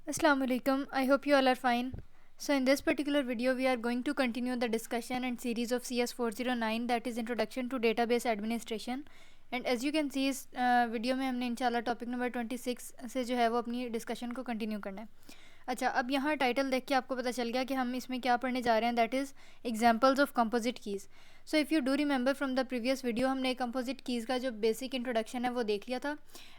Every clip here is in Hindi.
Assalamu alaikum. I hope you all are fine. So in this particular video we are going to continue the discussion and series of CS 409, that is Introduction to Database Administration. And as you can see इस वीडियो में हमने इंशाल्लाह टॉपिक नंबर 26 से जो है वो अपनी डिस्कशन को कंटिन्यू करना है। अच्छा, अब यहाँ टाइटल देख के आपको पता चल गया कि हम इसमें क्या पढ़ने जा रहे हैं, that is examples of composite keys. So if you do remember from the previous video, हमने कंपोजिट कीज़ का जो बेसिक इंट्रोडक्शन है वो देख लिया था।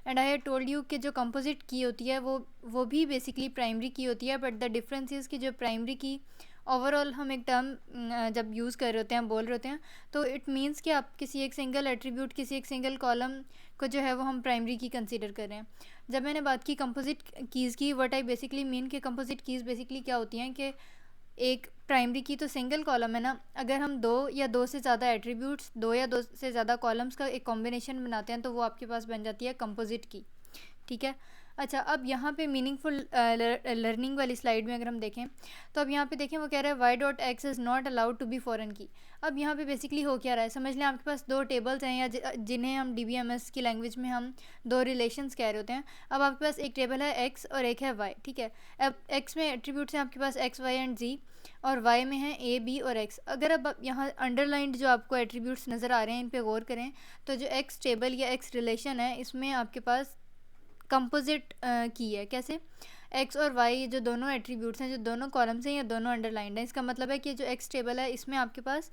And I had told you कि जो कंपोजिट की होती है वो भी बेसिकली प्राइमरी की होती है, बट द डिफरेंस इज़ कि जो प्राइमरी की ओवरऑल हम एक टर्म जब यूज़ कर रहे होते हैं, बोल रहे होते हैं, तो इट मीन्स कि आप किसी एक सिंगल एट्रीब्यूट, किसी एक सिंगल कॉलम को जो है वो हम प्राइमरी की कंसीडर कर रहे हैं। जब मैंने बात की कंपोजिट कीज़ की, व्हाट आई बेसिकली मीन कि कंपोजिट कीज़ बेसिकली क्या होती हैं कि एक प्राइमरी की तो सिंगल कॉलम है ना, अगर हम दो या दो से ज़्यादा एट्रीब्यूट्स, दो या दो से ज़्यादा कॉलम्स का एक कॉम्बिनेशन बनाते हैं तो वो आपके पास बन जाती है कंपोजिट की। ठीक है। अच्छा, अब यहाँ पे मीनिंगफुल लर्निंग वाली स्लाइड में अगर हम देखें तो अब यहाँ पे देखें वो कह रहा है Y dot X is not allowed to be foreign key. अब यहाँ पे बेसिकली हो क्या रहा है, समझ लें आपके पास दो टेबल्स हैं या जिन्हें हम DBMS की लैंग्वेज में हम दो रिलेशंस कह रहे होते हैं। अब आपके पास एक टेबल है एक्स और एक है वाई। ठीक है। अब एक्स में एट्रीब्यूट्स हैं आपके पास एक्स वाई एंड जी, और वाई में है ए बी और एक्स। अगर अब यहाँ अंडरलाइंड जो आपको एट्रीब्यूट्स नज़र आ रहे हैं इन पे गौर करें तो जो एक्स टेबल या एक्स रिलेशन है इसमें आपके पास कंपोजिट की है। कैसे? एक्स और वाई जो दोनों एट्रीब्यूट्स हैं, जो दोनों कॉलम्स हैं या दोनों अंडरलाइंड हैं, इसका मतलब है कि जो एक्स टेबल है इसमें आपके पास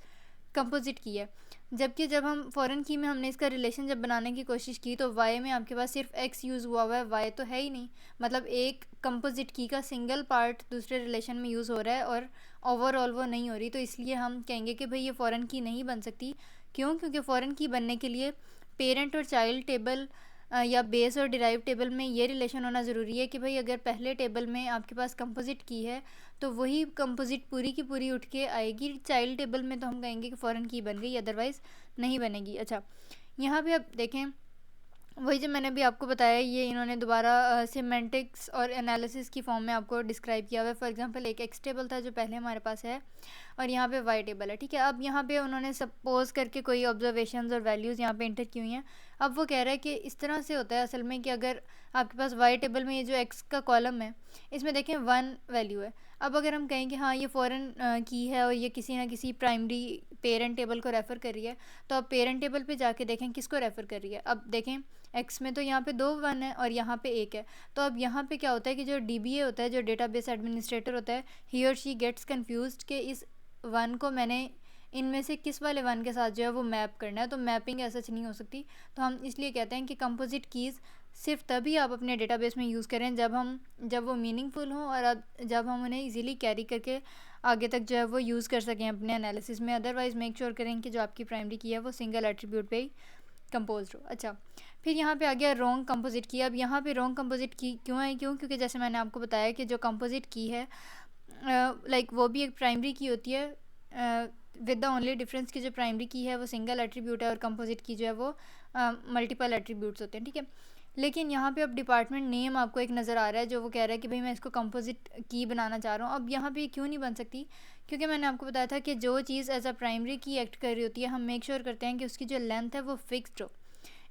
कंपोजिट की है। जबकि जब हम फॉरेन की में हमने इसका रिलेशन जब बनाने की कोशिश की तो वाई में आपके पास सिर्फ एक्स यूज़ हुआ है, वाई तो है ही नहीं। मतलब एक कंपोजिट की का सिंगल पार्ट दूसरे रिलेशन में यूज़ हो रहा है और ओवरऑल वो नहीं हो रही, तो इसलिए हम कहेंगे कि भाई ये फ़ॉरेन की नहीं बन सकती। क्यों? क्योंकि फ़ॉरेन की बनने के लिए पेरेंट और चाइल्ड टेबल या बेस और डिराइव टेबल में ये रिलेशन होना ज़रूरी है कि भाई अगर पहले टेबल में आपके पास कंपोजिट की है तो वही कंपोजिट पूरी की पूरी उठ के आएगी चाइल्ड टेबल में, तो हम कहेंगे कि फ़ॉरेन की बन गई, अदरवाइज़ नहीं बनेगी। अच्छा, यहाँ पे आप देखें वही जो मैंने भी आपको बताया, ये इन्होंने दोबारा सिमेंटिक्स और एनालिसिस की फॉर्म में आपको डिस्क्राइब किया हुआ है। फॉर एग्जांपल एक एक्स टेबल था जो पहले हमारे पास है और यहाँ पे वाई टेबल है। ठीक है। अब यहाँ पे उन्होंने सपोज करके कोई ऑब्जर्वेशंस और वैल्यूज़ यहाँ पे इंटर की हुई हैं। अब वो कह रहा है कि इस तरह से होता है असल में कि अगर आपके पास वाई टेबल में ये जो एक्स का कॉलम है इसमें देखें 1 वैल्यू है। अब अगर हम कहें कि हाँ ये फ़ॉरेन की है और ये किसी ना किसी प्राइमरी पेरेंट टेबल को रेफ़र कर रही है, तो अब पेरेंट टेबल पे जाके देखें किसको रेफ़र कर रही है। अब देखें एक्स में तो यहाँ पे 2 1 है और यहाँ पे 1 है, तो अब यहाँ पे क्या होता है कि जो DBA होता है, जो डेटाबेस एडमिनिस्ट्रेटर होता है, ही और शी गेट्स कन्फ्यूज्ड कि इस 1 को मैंने इनमें से किस वाले 1 के साथ जो है वो मैप करना है, तो मैपिंग ऐसा नहीं हो सकती। तो हम इसलिए कहते हैं कि कंपोजिट कीज़ सिर्फ तभी आप अपने डेटाबेस में यूज़ करें जब वो मीनिंगफुल हों और जब हम उन्हें इजीली कैरी करके आगे तक जो है वो यूज़ कर सकें अपने एनालिसिस में। अदरवाइज़ मेक श्योर करें कि जो आपकी प्राइमरी की है वो सिंगल एट्रीब्यूट पे ही कंपोज हो। अच्छा, फिर यहाँ पे आ गया रॉन्ग कंपोजिट की। अब यहाँ पे रॉन्ग कंपोजिट की क्यों है? क्योंकि जैसे मैंने आपको बताया कि जो कंपोजिट की है लाइक वो भी एक प्राइमरी की होती है, विद द ओनली डिफरेंस की जो प्राइमरी की है वो सिंगल एट्रीब्यूट है और कंपोजिट की जो है वो मल्टीपल एट्रीब्यूट्स होते हैं। ठीक है। लेकिन यहाँ पे अब डिपार्टमेंट नेम आपको एक नज़र आ रहा है जो वो कह रहा है कि भाई मैं इसको कंपोजिट की बनाना चाह रहा हूँ। अब यहाँ पे क्यों नहीं बन सकती? क्योंकि मैंने आपको बताया था कि जो चीज़ एज अ प्राइमरी की एक्ट कर रही होती है हम मेक श्योर करते हैं कि उसकी जो लेंथ है वो फिक्स्ड हो।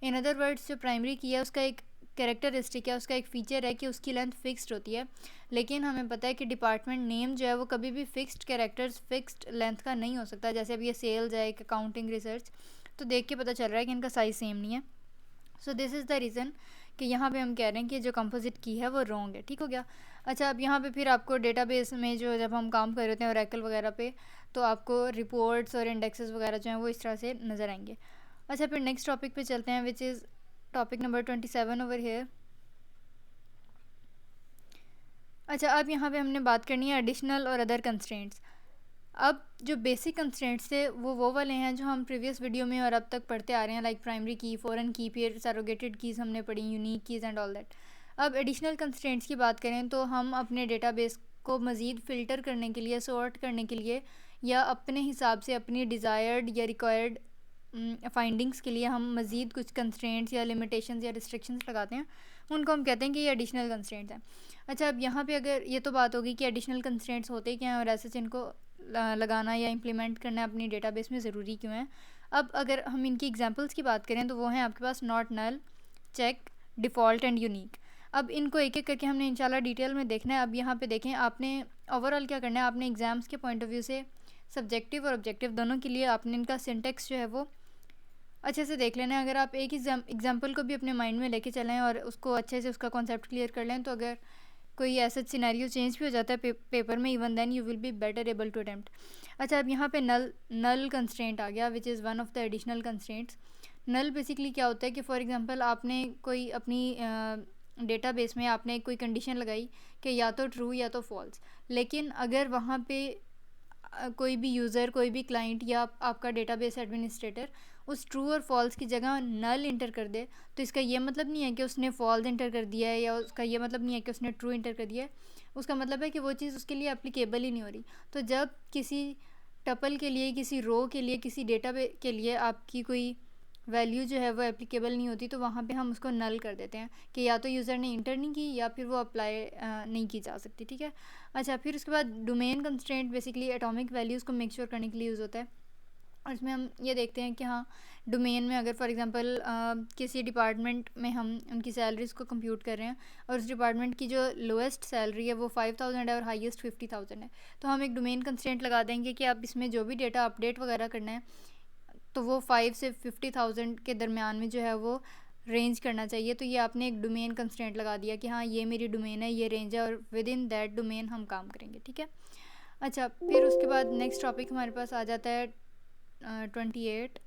इन अदर वर्ड्स जो प्राइमरी की है उसका एक कैरेक्टरिस्टिक है, उसका एक फ़ीचर है कि उसकी लेंथ फिक्स्ड होती है। लेकिन हमें पता है कि डिपार्टमेंट नेम जो है वो कभी भी फिक्स्ड कैरेक्टर्स फिक्स्ड लेंथ का नहीं हो सकता। जैसे अब ये सेल्स है, एक अकाउंटिंग, रिसर्च, तो देख के पता चल रहा है कि इनका साइज़ सेम नहीं है। सो दिस इज़ द रीज़न कि यहाँ पे हम कह रहे हैं कि जो कंपोजिट की है वो रॉन्ग है। ठीक हो गया। अच्छा, अब यहाँ पे फिर आपको डेटाबेस में जो जब हम काम कर रहे होते हैं ओरेकल वगैरह पे, तो आपको रिपोर्ट्स और इंडेक्सेस वगैरह जो हैं वो इस तरह से नज़र आएंगे। अच्छा, फिर नेक्स्ट टॉपिक पे चलते हैं, which is topic number 27 over here. अच्छा, अब यहाँ पे हमने बात करनी है एडिशनल और अदर कंस्ट्रेंट्स। अब जो बेसिक कंस्ट्रेंट्स थे वो वाले हैं जो हम प्रीवियस वीडियो में और अब तक पढ़ते आ रहे हैं, लाइक प्राइमरी की, फॉरेन की, फिर सरोगेटेड कीज़ हमने पढ़ी, unique keys and all that. अब एडिशनल कंस्ट्रेंट्स की बात करें तो हम अपने डेटाबेस को मज़ीद फ़िल्टर करने के लिए, सॉर्ट करने के लिए, या अपने हिसाब से अपनी डिज़ायर्ड या रिक्वायर्ड फाइंडिंग्स के लिए हम मज़ीद कुछ कंस्ट्रेंट्स या लिमिटेशंस या रिस्ट्रिक्शंस लगाते हैं, उनको हम कहते हैं कि ये एडिशनल कंस्ट्रेंट्स हैं। अच्छा, अब यहाँ पे अगर ये तो बात होगी कि एडिशनल कंस्ट्रेंट्स होते क्या हैं और ऐसे इनको लगाना या इम्प्लीमेंट करना अपनी डेटाबेस में ज़रूरी क्यों है। अब अगर हम इनकी एग्जांपल्स की बात करें तो वो हैं आपके पास not, null, check, default and unique. अब इनको एक एक करके हमने इंशाल्लाह डिटेल में देखना है। अब यहाँ पे देखें, आपने ओवरऑल क्या करना है, आपने एग्ज़ाम्स के पॉइंट ऑफ व्यू से सब्जेक्टिव और ऑब्जेक्टिव दोनों के लिए आपने इनका सिंटेक्स जो है वो अच्छे से देख लेना है। अगर आप एक एग्जाम्पल को भी अपने माइंड में लेके चलें और उसको अच्छे से उसका कॉन्सेप्ट क्लियर कर लें, तो अगर कोई ऐसा सिनेरियो चेंज भी हो जाता है पेपर में, even then you will be better able to attempt. अच्छा, अब यहाँ पे नल कंस्ट्रेंट आ गया, which is one of the additional constraints. Null basically क्या होता है कि फॉर एग्जांपल आपने कोई अपनी डेटाबेस में आपने कोई कंडीशन लगाई कि या तो ट्रू या तो फॉल्स, लेकिन अगर वहाँ पे कोई भी यूज़र, कोई भी क्लाइंट या आपका डेटाबेस एडमिनिस्ट्रेटर उस ट्रू और फॉल्स की जगह नल इंटर कर दे, तो इसका ये मतलब नहीं है कि उसने फॉल्स इंटर कर दिया है, या उसका ये मतलब नहीं है कि उसने ट्रू इंटर कर दिया है। उसका मतलब है कि वो चीज़ उसके लिए एप्लीकेबल ही नहीं हो रही। तो जब किसी टपल के लिए, किसी रो के लिए, किसी डेटा के लिए आपकी कोई वैल्यू जो है वो एप्लीकेबल नहीं होती, तो वहाँ पे हम उसको नल कर देते हैं कि या तो यूज़र ने इंटर नहीं की या फिर वो अप्लाई नहीं की जा सकती। ठीक है। अच्छा, फिर उसके बाद domain constraint basically atomic values को मेक श्योर करने के लिए यूज़ होता है। और इसमें हम ये देखते हैं कि हाँ, डोमेन में अगर फॉर एग्जांपल किसी डिपार्टमेंट में हम उनकी सैलरीज़ को कंप्यूट कर रहे हैं और उस डिपार्टमेंट की जो लोएस्ट सैलरी है वो 5000 है और हाईएस्ट 50000 है, तो हम एक डोमेन कंस्ट्रेंट लगा देंगे कि आप इसमें जो भी डेटा अपडेट वगैरह करना है तो वो 5 से 50,000 के दरमियान में जो है वो रेंज करना चाहिए। तो ये आपने एक डोमेन कंस्ट्रेंट लगा दिया कि हाँ, ये मेरी डोमेन है, ये रेंज है, और विद इन दैट डोमेन हम काम करेंगे। ठीक है। अच्छा, फिर उसके बाद नेक्स्ट टॉपिक हमारे पास आ जाता है 28।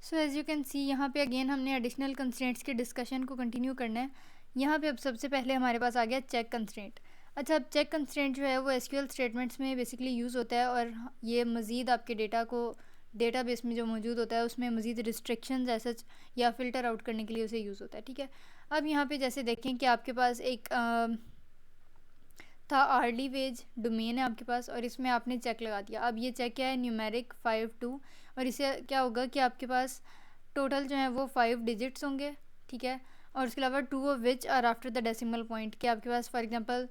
So as you can see, यहाँ पे अगेन हमने एडिशनल कंस्ट्रेंट्स के डिस्कशन को कंटिन्यू करना है। यहाँ पे अब सबसे पहले हमारे पास आ गया चेक कंस्ट्रेंट। अच्छा, अब चेक कंस्ट्रेंट जो है वो एसक्यूएल स्टेटमेंट्स में बेसिकली यूज़ होता है, और ये मज़ीद आपके डेटा को डेटाबेस में जो मौजूद होता है उसमें मज़ीद रिस्ट्रिक्शंस ऐसा या फ़िल्टर आउट करने के लिए उसे यूज़ होता है। ठीक है। अब यहाँ पे जैसे देखें कि आपके पास एक था आर्ली वेज डोमेन है आपके पास, और इसमें आपने चेक लगा दिया। अब ये चेक क्या है, न्यूमेरिक 5 2, और इससे क्या होगा कि आपके पास टोटल जो है वो 5 डिजिट्स होंगे। ठीक है। और उसके अलावा 2 of which are after the decimal point, कि आपके पास फॉर एग्जांपल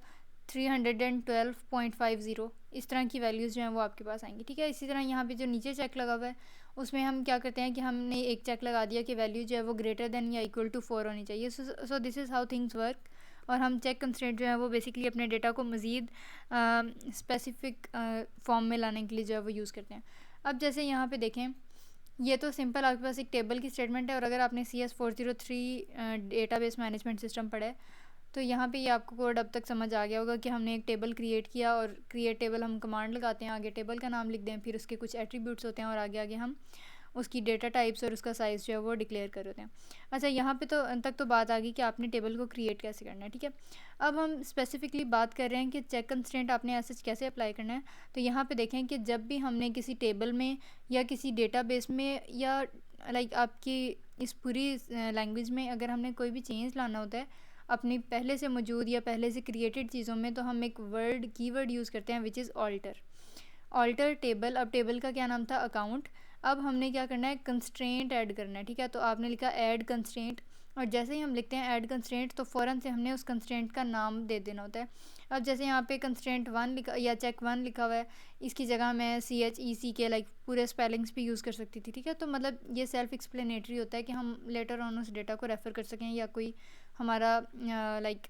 312.50 इस तरह की वैल्यूज़ जो हैं वो आपके पास आएंगी। ठीक है। इसी तरह यहाँ पे जो नीचे चेक लगा हुआ है उसमें हम क्या करते हैं कि हमने एक चेक लगा दिया कि वैल्यू जो है वो ग्रेटर देन या इक्वल टू 4 होनी चाहिए। सो this is how things work. और हम चेक कंस्ट्रेंट जो है वो बेसिकली अपने डेटा को मज़ीद स्पेसिफिक फॉर्म में लाने के लिए जो है वो यूज़ करते हैं। अब जैसे यहाँ पे देखें, ये तो सिंपल आपके पास एक टेबल की स्टेटमेंट है, और अगर आपने CS403 डेटाबेस मैनेजमेंट सिस्टम पढ़ा है तो यहाँ पे ये आपको कोड अब तक समझ आ गया होगा कि हमने एक टेबल क्रिएट किया, और क्रिएट टेबल हम कमांड लगाते हैं, आगे टेबल का नाम लिख दें, फिर उसके कुछ एट्रीब्यूट्स होते हैं, और आगे आगे हम उसकी डेटा टाइप्स और उसका साइज़ जो है वो डिक्लेयर कर देते हैं। अच्छा, यहाँ पे तो तक तो बात आ गई कि आपने टेबल को क्रिएट कैसे करना है। ठीक है। अब हम स्पेसिफिकली बात कर रहे हैं कि चेक कंस्ट्रेंट आपने ऐसे कैसे अप्लाई करना है। तो यहाँ पे देखें कि जब भी हमने किसी टेबल में या किसी डेटाबेस में या लाइक आपकी इस पूरी लैंग्वेज में अगर हमने कोई भी चेंज लाना होता है अपनी पहले से मौजूद या पहले से क्रिएटेड चीज़ों में, तो हम एक कीवर्ड यूज़ करते हैं विच इज़ ऑल्टर टेबल। अब टेबल का क्या नाम था, अकाउंट। अब हमने क्या करना है, कंस्ट्रेंट ऐड करना है। ठीक है। तो आपने लिखा ऐड कंस्ट्रेंट, और जैसे ही हम लिखते हैं ऐड कंस्ट्रेंट तो फ़ौरन से हमने उस कंस्ट्रेंट का नाम दे देना होता है। अब जैसे यहाँ पे कंस्ट्रेंट 1 लिखा या चेक 1 लिखा हुआ है, इसकी जगह मैं CHECK लाइक पूरे स्पेलिंग्स भी यूज़ कर सकती थी। ठीक है। तो मतलब ये सेल्फ एक्सप्लेनेटरी होता है कि हम लेटर ऑन उस डेटा को रेफ़र कर सकें, या कोई हमारा लाइक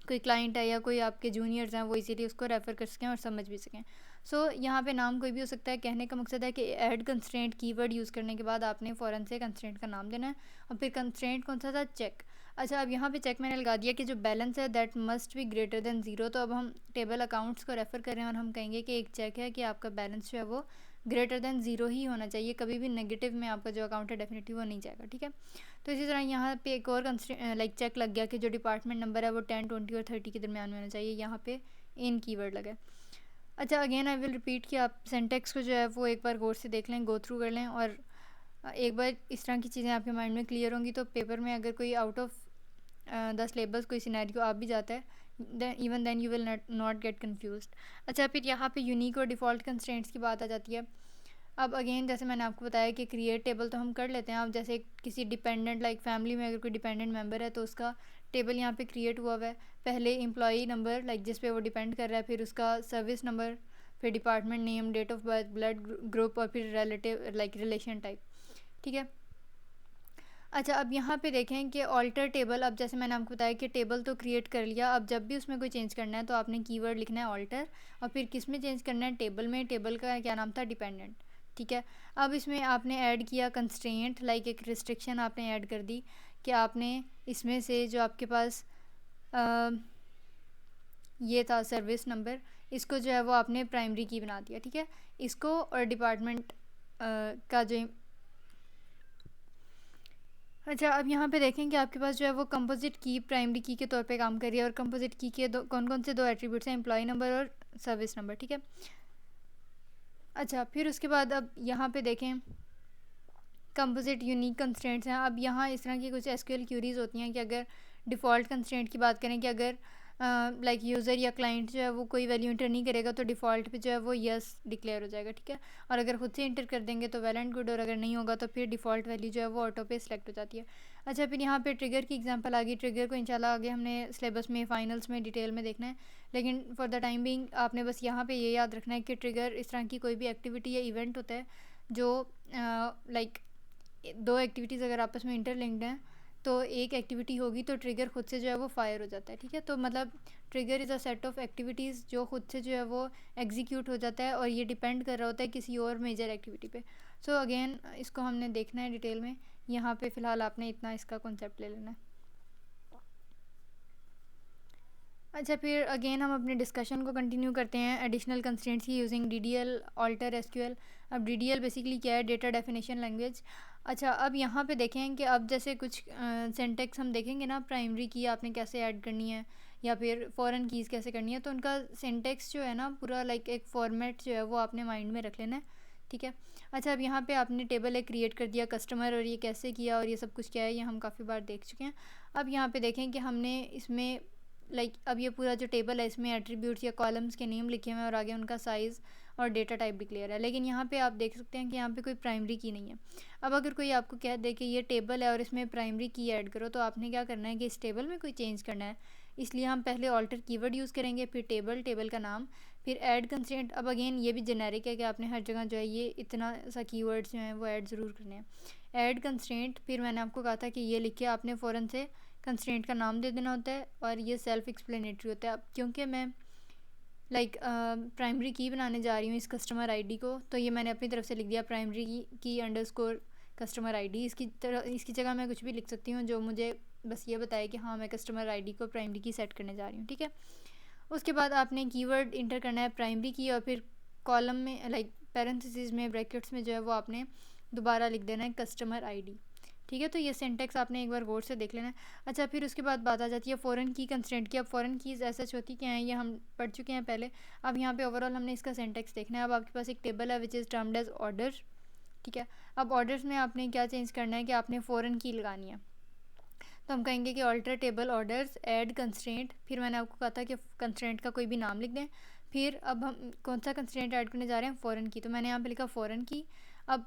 कोई क्लाइंट है या कोई आपके जूनियर्स हैं वो इसीलिए उसको रेफ़र कर सकें और समझ भी सकें। सो यहाँ पे नाम कोई भी हो सकता है। कहने का मकसद है कि ऐड कंस्ट्रेंट कीवर्ड यूज़ करने के बाद आपने फ़ौरन से कंस्ट्रेंट का नाम देना है, और फिर कंस्ट्रेंट कौन सा था, चेक। अच्छा, अब यहाँ पे चेक मैंने लगा दिया कि जो बैलेंस है that must be greater than 0। तो अब हम टेबल अकाउंट्स को रेफ़र कर रहे हैं और हम कहेंगे कि एक चेक है कि आपका बैलेंस जो है वो ग्रेटर देन 0 ही होना चाहिए, कभी भी नेगेटिव में आपका जो अकाउंट है डेफिनेटली वो नहीं जाएगा। ठीक है। तो इसी तरह यहाँ पे एक और लाइक चेक लग गया कि जो डिपार्टमेंट नंबर है वो 10, 20 और 30 के दरमियान में होना चाहिए। यहाँ पे इन कीवर्ड लगा। अच्छा, अगेन आई विल रिपीट कि आप सेंटेक्स को जो है वो एक बार गौर से देख लें, गो थ्रू कर लें, और एक बार इस तरह की चीज़ें आपके माइंड में क्लियर होंगी तो पेपर में अगर कोई आउट ऑफ द सिलेबस कोई सिनेरियो आ भी जाता है, even then you will not get confused. अच्छा, फिर यहाँ पे यूनिक और डिफ़ॉल्ट कंस्ट्रेंट्स की बात आ जाती है। अब अगेन जैसे मैंने आपको बताया कि क्रिएट टेबल तो हम कर लेते हैं। अब जैसे किसी डिपेंडेंट लाइक फैमिली में अगर कोई डिपेंडेंट मेंबर है तो उसका टेबल यहाँ पे क्रिएट हुआ है। पहले एम्प्लॉई नंबर लाइक जिस पे वो डिपेंड कर रहा है, फिर उसका सर्विस नंबर, फिर department name, date of birth, blood group, और फिर रिलेटिव लाइक रिलेशन टाइप। ठीक है। अच्छा, अब यहाँ पे देखें कि ऑल्टर टेबल, अब जैसे मैंने आपको बताया कि टेबल तो क्रिएट कर लिया, अब जब भी उसमें कोई चेंज करना है तो आपने कीवर्ड लिखना है ऑल्टर, और फिर किस में चेंज करना है, टेबल में। टेबल का क्या नाम था, डिपेंडेंट, ठीक है। अब इसमें आपने ऐड किया कंस्ट्रेंट, लाइक एक रिस्ट्रिक्शन आपने ऐड कर दी कि आपने इसमें से जो आपके पास ये था सर्विस नंबर, इसको जो है वो आपने प्राइमरी की बना दिया, ठीक है। इसको और डिपार्टमेंट का जो, अच्छा, अब यहाँ पे देखें कि आपके पास जो है वो कंपोजिट की प्राइमरी की के तौर पे काम कर रही है, और कंपोजिट की के कौन कौन से दो एट्रीब्यूट्स हैं, एम्प्लॉय नंबर और सर्विस नंबर, ठीक है। अच्छा, फिर उसके बाद अब यहाँ पे देखें कंपोजिट यूनिक कंस्ट्रेंट्स हैं। अब यहाँ इस तरह की कुछ एसक्यूएल क्यूरीज होती हैं कि अगर डिफ़ॉल्ट कंस्ट्रेंट की बात करें कि अगर लाइक यूज़र या क्लाइंट जो है वो कोई वैल्यू इंटर नहीं करेगा तो डिफ़ॉल्ट पे जो है वो यस डिक्लेयर हो जाएगा, ठीक है। और अगर खुद से इंटर कर देंगे तो वेल एंड गुड, और अगर नहीं होगा तो फिर डिफ़ॉल्ट वैल्यू जो है वो ऑटो पे सेलेक्ट हो जाती है। अच्छा, फिर यहाँ पे ट्रिगर की एग्जांपल आ गई। ट्रिगर को इंशाल्लाह आगे हमने सिलेबस में फाइनल्स में डिटेल में देखना है, लेकिन फॉर द टाइम बिंग आपने बस यहाँ पे ये याद रखना है कि ट्रिगर इस तरह की कोई भी एक्टिविटी या इवेंट होता है जो लाइक दो एक्टिविटीज़ अगर आपस में इंटरलिंक्ड हैं तो एक एक्टिविटी होगी तो ट्रिगर खुद से जो है वो फायर हो जाता है, ठीक है। तो मतलब trigger is a set of activities जो खुद से जो है वो एग्जीक्यूट हो जाता है, और ये डिपेंड कर रहा होता है किसी और मेजर एक्टिविटी पे। सो अगेन इसको हमने देखना है डिटेल में, यहाँ पे फ़िलहाल आपने इतना इसका कॉन्सेप्ट ले लेना है। अच्छा, फिर अगेन हम अपने डिस्कशन को कंटिन्यू करते हैं एडिशनल कंस्ट्रेंट्स की यूजिंग डीडीएल ऑल्टर एसक्यूएल। अब डीडीएल बेसिकली क्या है, डेटा डेफिनेशन लैंग्वेज। अच्छा, अब यहाँ पे देखें कि अब जैसे कुछ सिंटैक्स हम देखेंगे ना, प्राइमरी की आपने कैसे ऐड करनी है या फिर फॉरेन कीज़ कैसे करनी है, तो उनका सिंटैक्स जो है ना पूरा लाइक एक फॉर्मेट जो है वो आपने माइंड में रख लेना है, ठीक है। अच्छा, अब यहाँ पे आपने टेबल एक क्रिएट कर दिया कस्टमर, और ये कैसे किया और ये सब कुछ क्या है ये हम काफ़ी बार देख चुके हैं। अब यहाँ पे देखें कि हमने इसमें अब ये पूरा जो टेबल है इसमें एट्रीब्यूट्स या कॉलम्स के नेम लिखे हुए हैं और आगे उनका साइज़ और डेटा टाइप डिक्लेयर है, लेकिन यहाँ पे आप देख सकते हैं कि यहाँ पे कोई प्राइमरी की नहीं है। अब अगर कोई आपको कह दे कि ये टेबल है और इसमें प्राइमरी की ऐड करो, तो आपने क्या करना है कि इस टेबल में कोई चेंज करना है, इसलिए हम पहले ऑल्टर कीवर्ड यूज़ करेंगे, फिर टेबल का नाम, फिर ऐड कंस्ट्रेंट। अब अगेन ये भी जेनेरिक है कि आपने हर जगह जो है ये इतना सा कीवर्ड्स जो हैं वो ऐड ज़रूर करने हैं। ऐड कंस्ट्रेंट, फिर मैंने आपको कहा था कि ये लिख के आपने फ़ौरन से कंस्ट्रेंट का नाम दे देना होता है, और ये सेल्फ एक्सप्लेनेटरी होता है। अब क्योंकि मैं प्राइमरी की बनाने जा रही हूँ इस कस्टमर आईडी को, तो ये मैंने अपनी तरफ से लिख दिया प्राइमरी की अंडरस्कोर कस्टमर आईडी। इसकी जगह मैं कुछ भी लिख सकती हूँ जो मुझे बस ये बताए कि हाँ मैं कस्टमर आईडी को प्राइमरी की सेट करने जा रही हूँ, ठीक है। उसके बाद आपने कीवर्ड इंटर करना है प्राइमरी की, और फिर कॉलम में पैरेंथेसिस में ब्रैकेट्स में जो है वो आपने दोबारा लिख देना है कस्टमर आईडी, ठीक है। तो ये सिंटेक्स आपने एक बार गौर से देख लेना है। अच्छा, फिर उसके बाद बात आ जाती है फ़ॉरेन की कंस्ट्रेंट की। अब फ़ॉरेन कीज़ ऐसा होती क्या है ये हम पढ़ चुके हैं पहले। अब यहाँ पे ओवरऑल हमने इसका सिंटेक्स देखना है। अब आपके पास एक टेबल है which is termed as order, ठीक है। अब ऑर्डर्स में आपने क्या चेंज करना है कि आपने फ़ॉरेन की लगानी है, तो हम कहेंगे कि alter table orders add constraint, फिर मैंने आपको कहा था कि कंस्ट्रेंट का कोई भी नाम लिख दें। फिर अब हम कौन सा कंस्ट्रेंट ऐड करने जा रहे हैं, फ़ॉरेन की, तो मैंने यहाँ पे लिखा फ़ॉरेन की। अब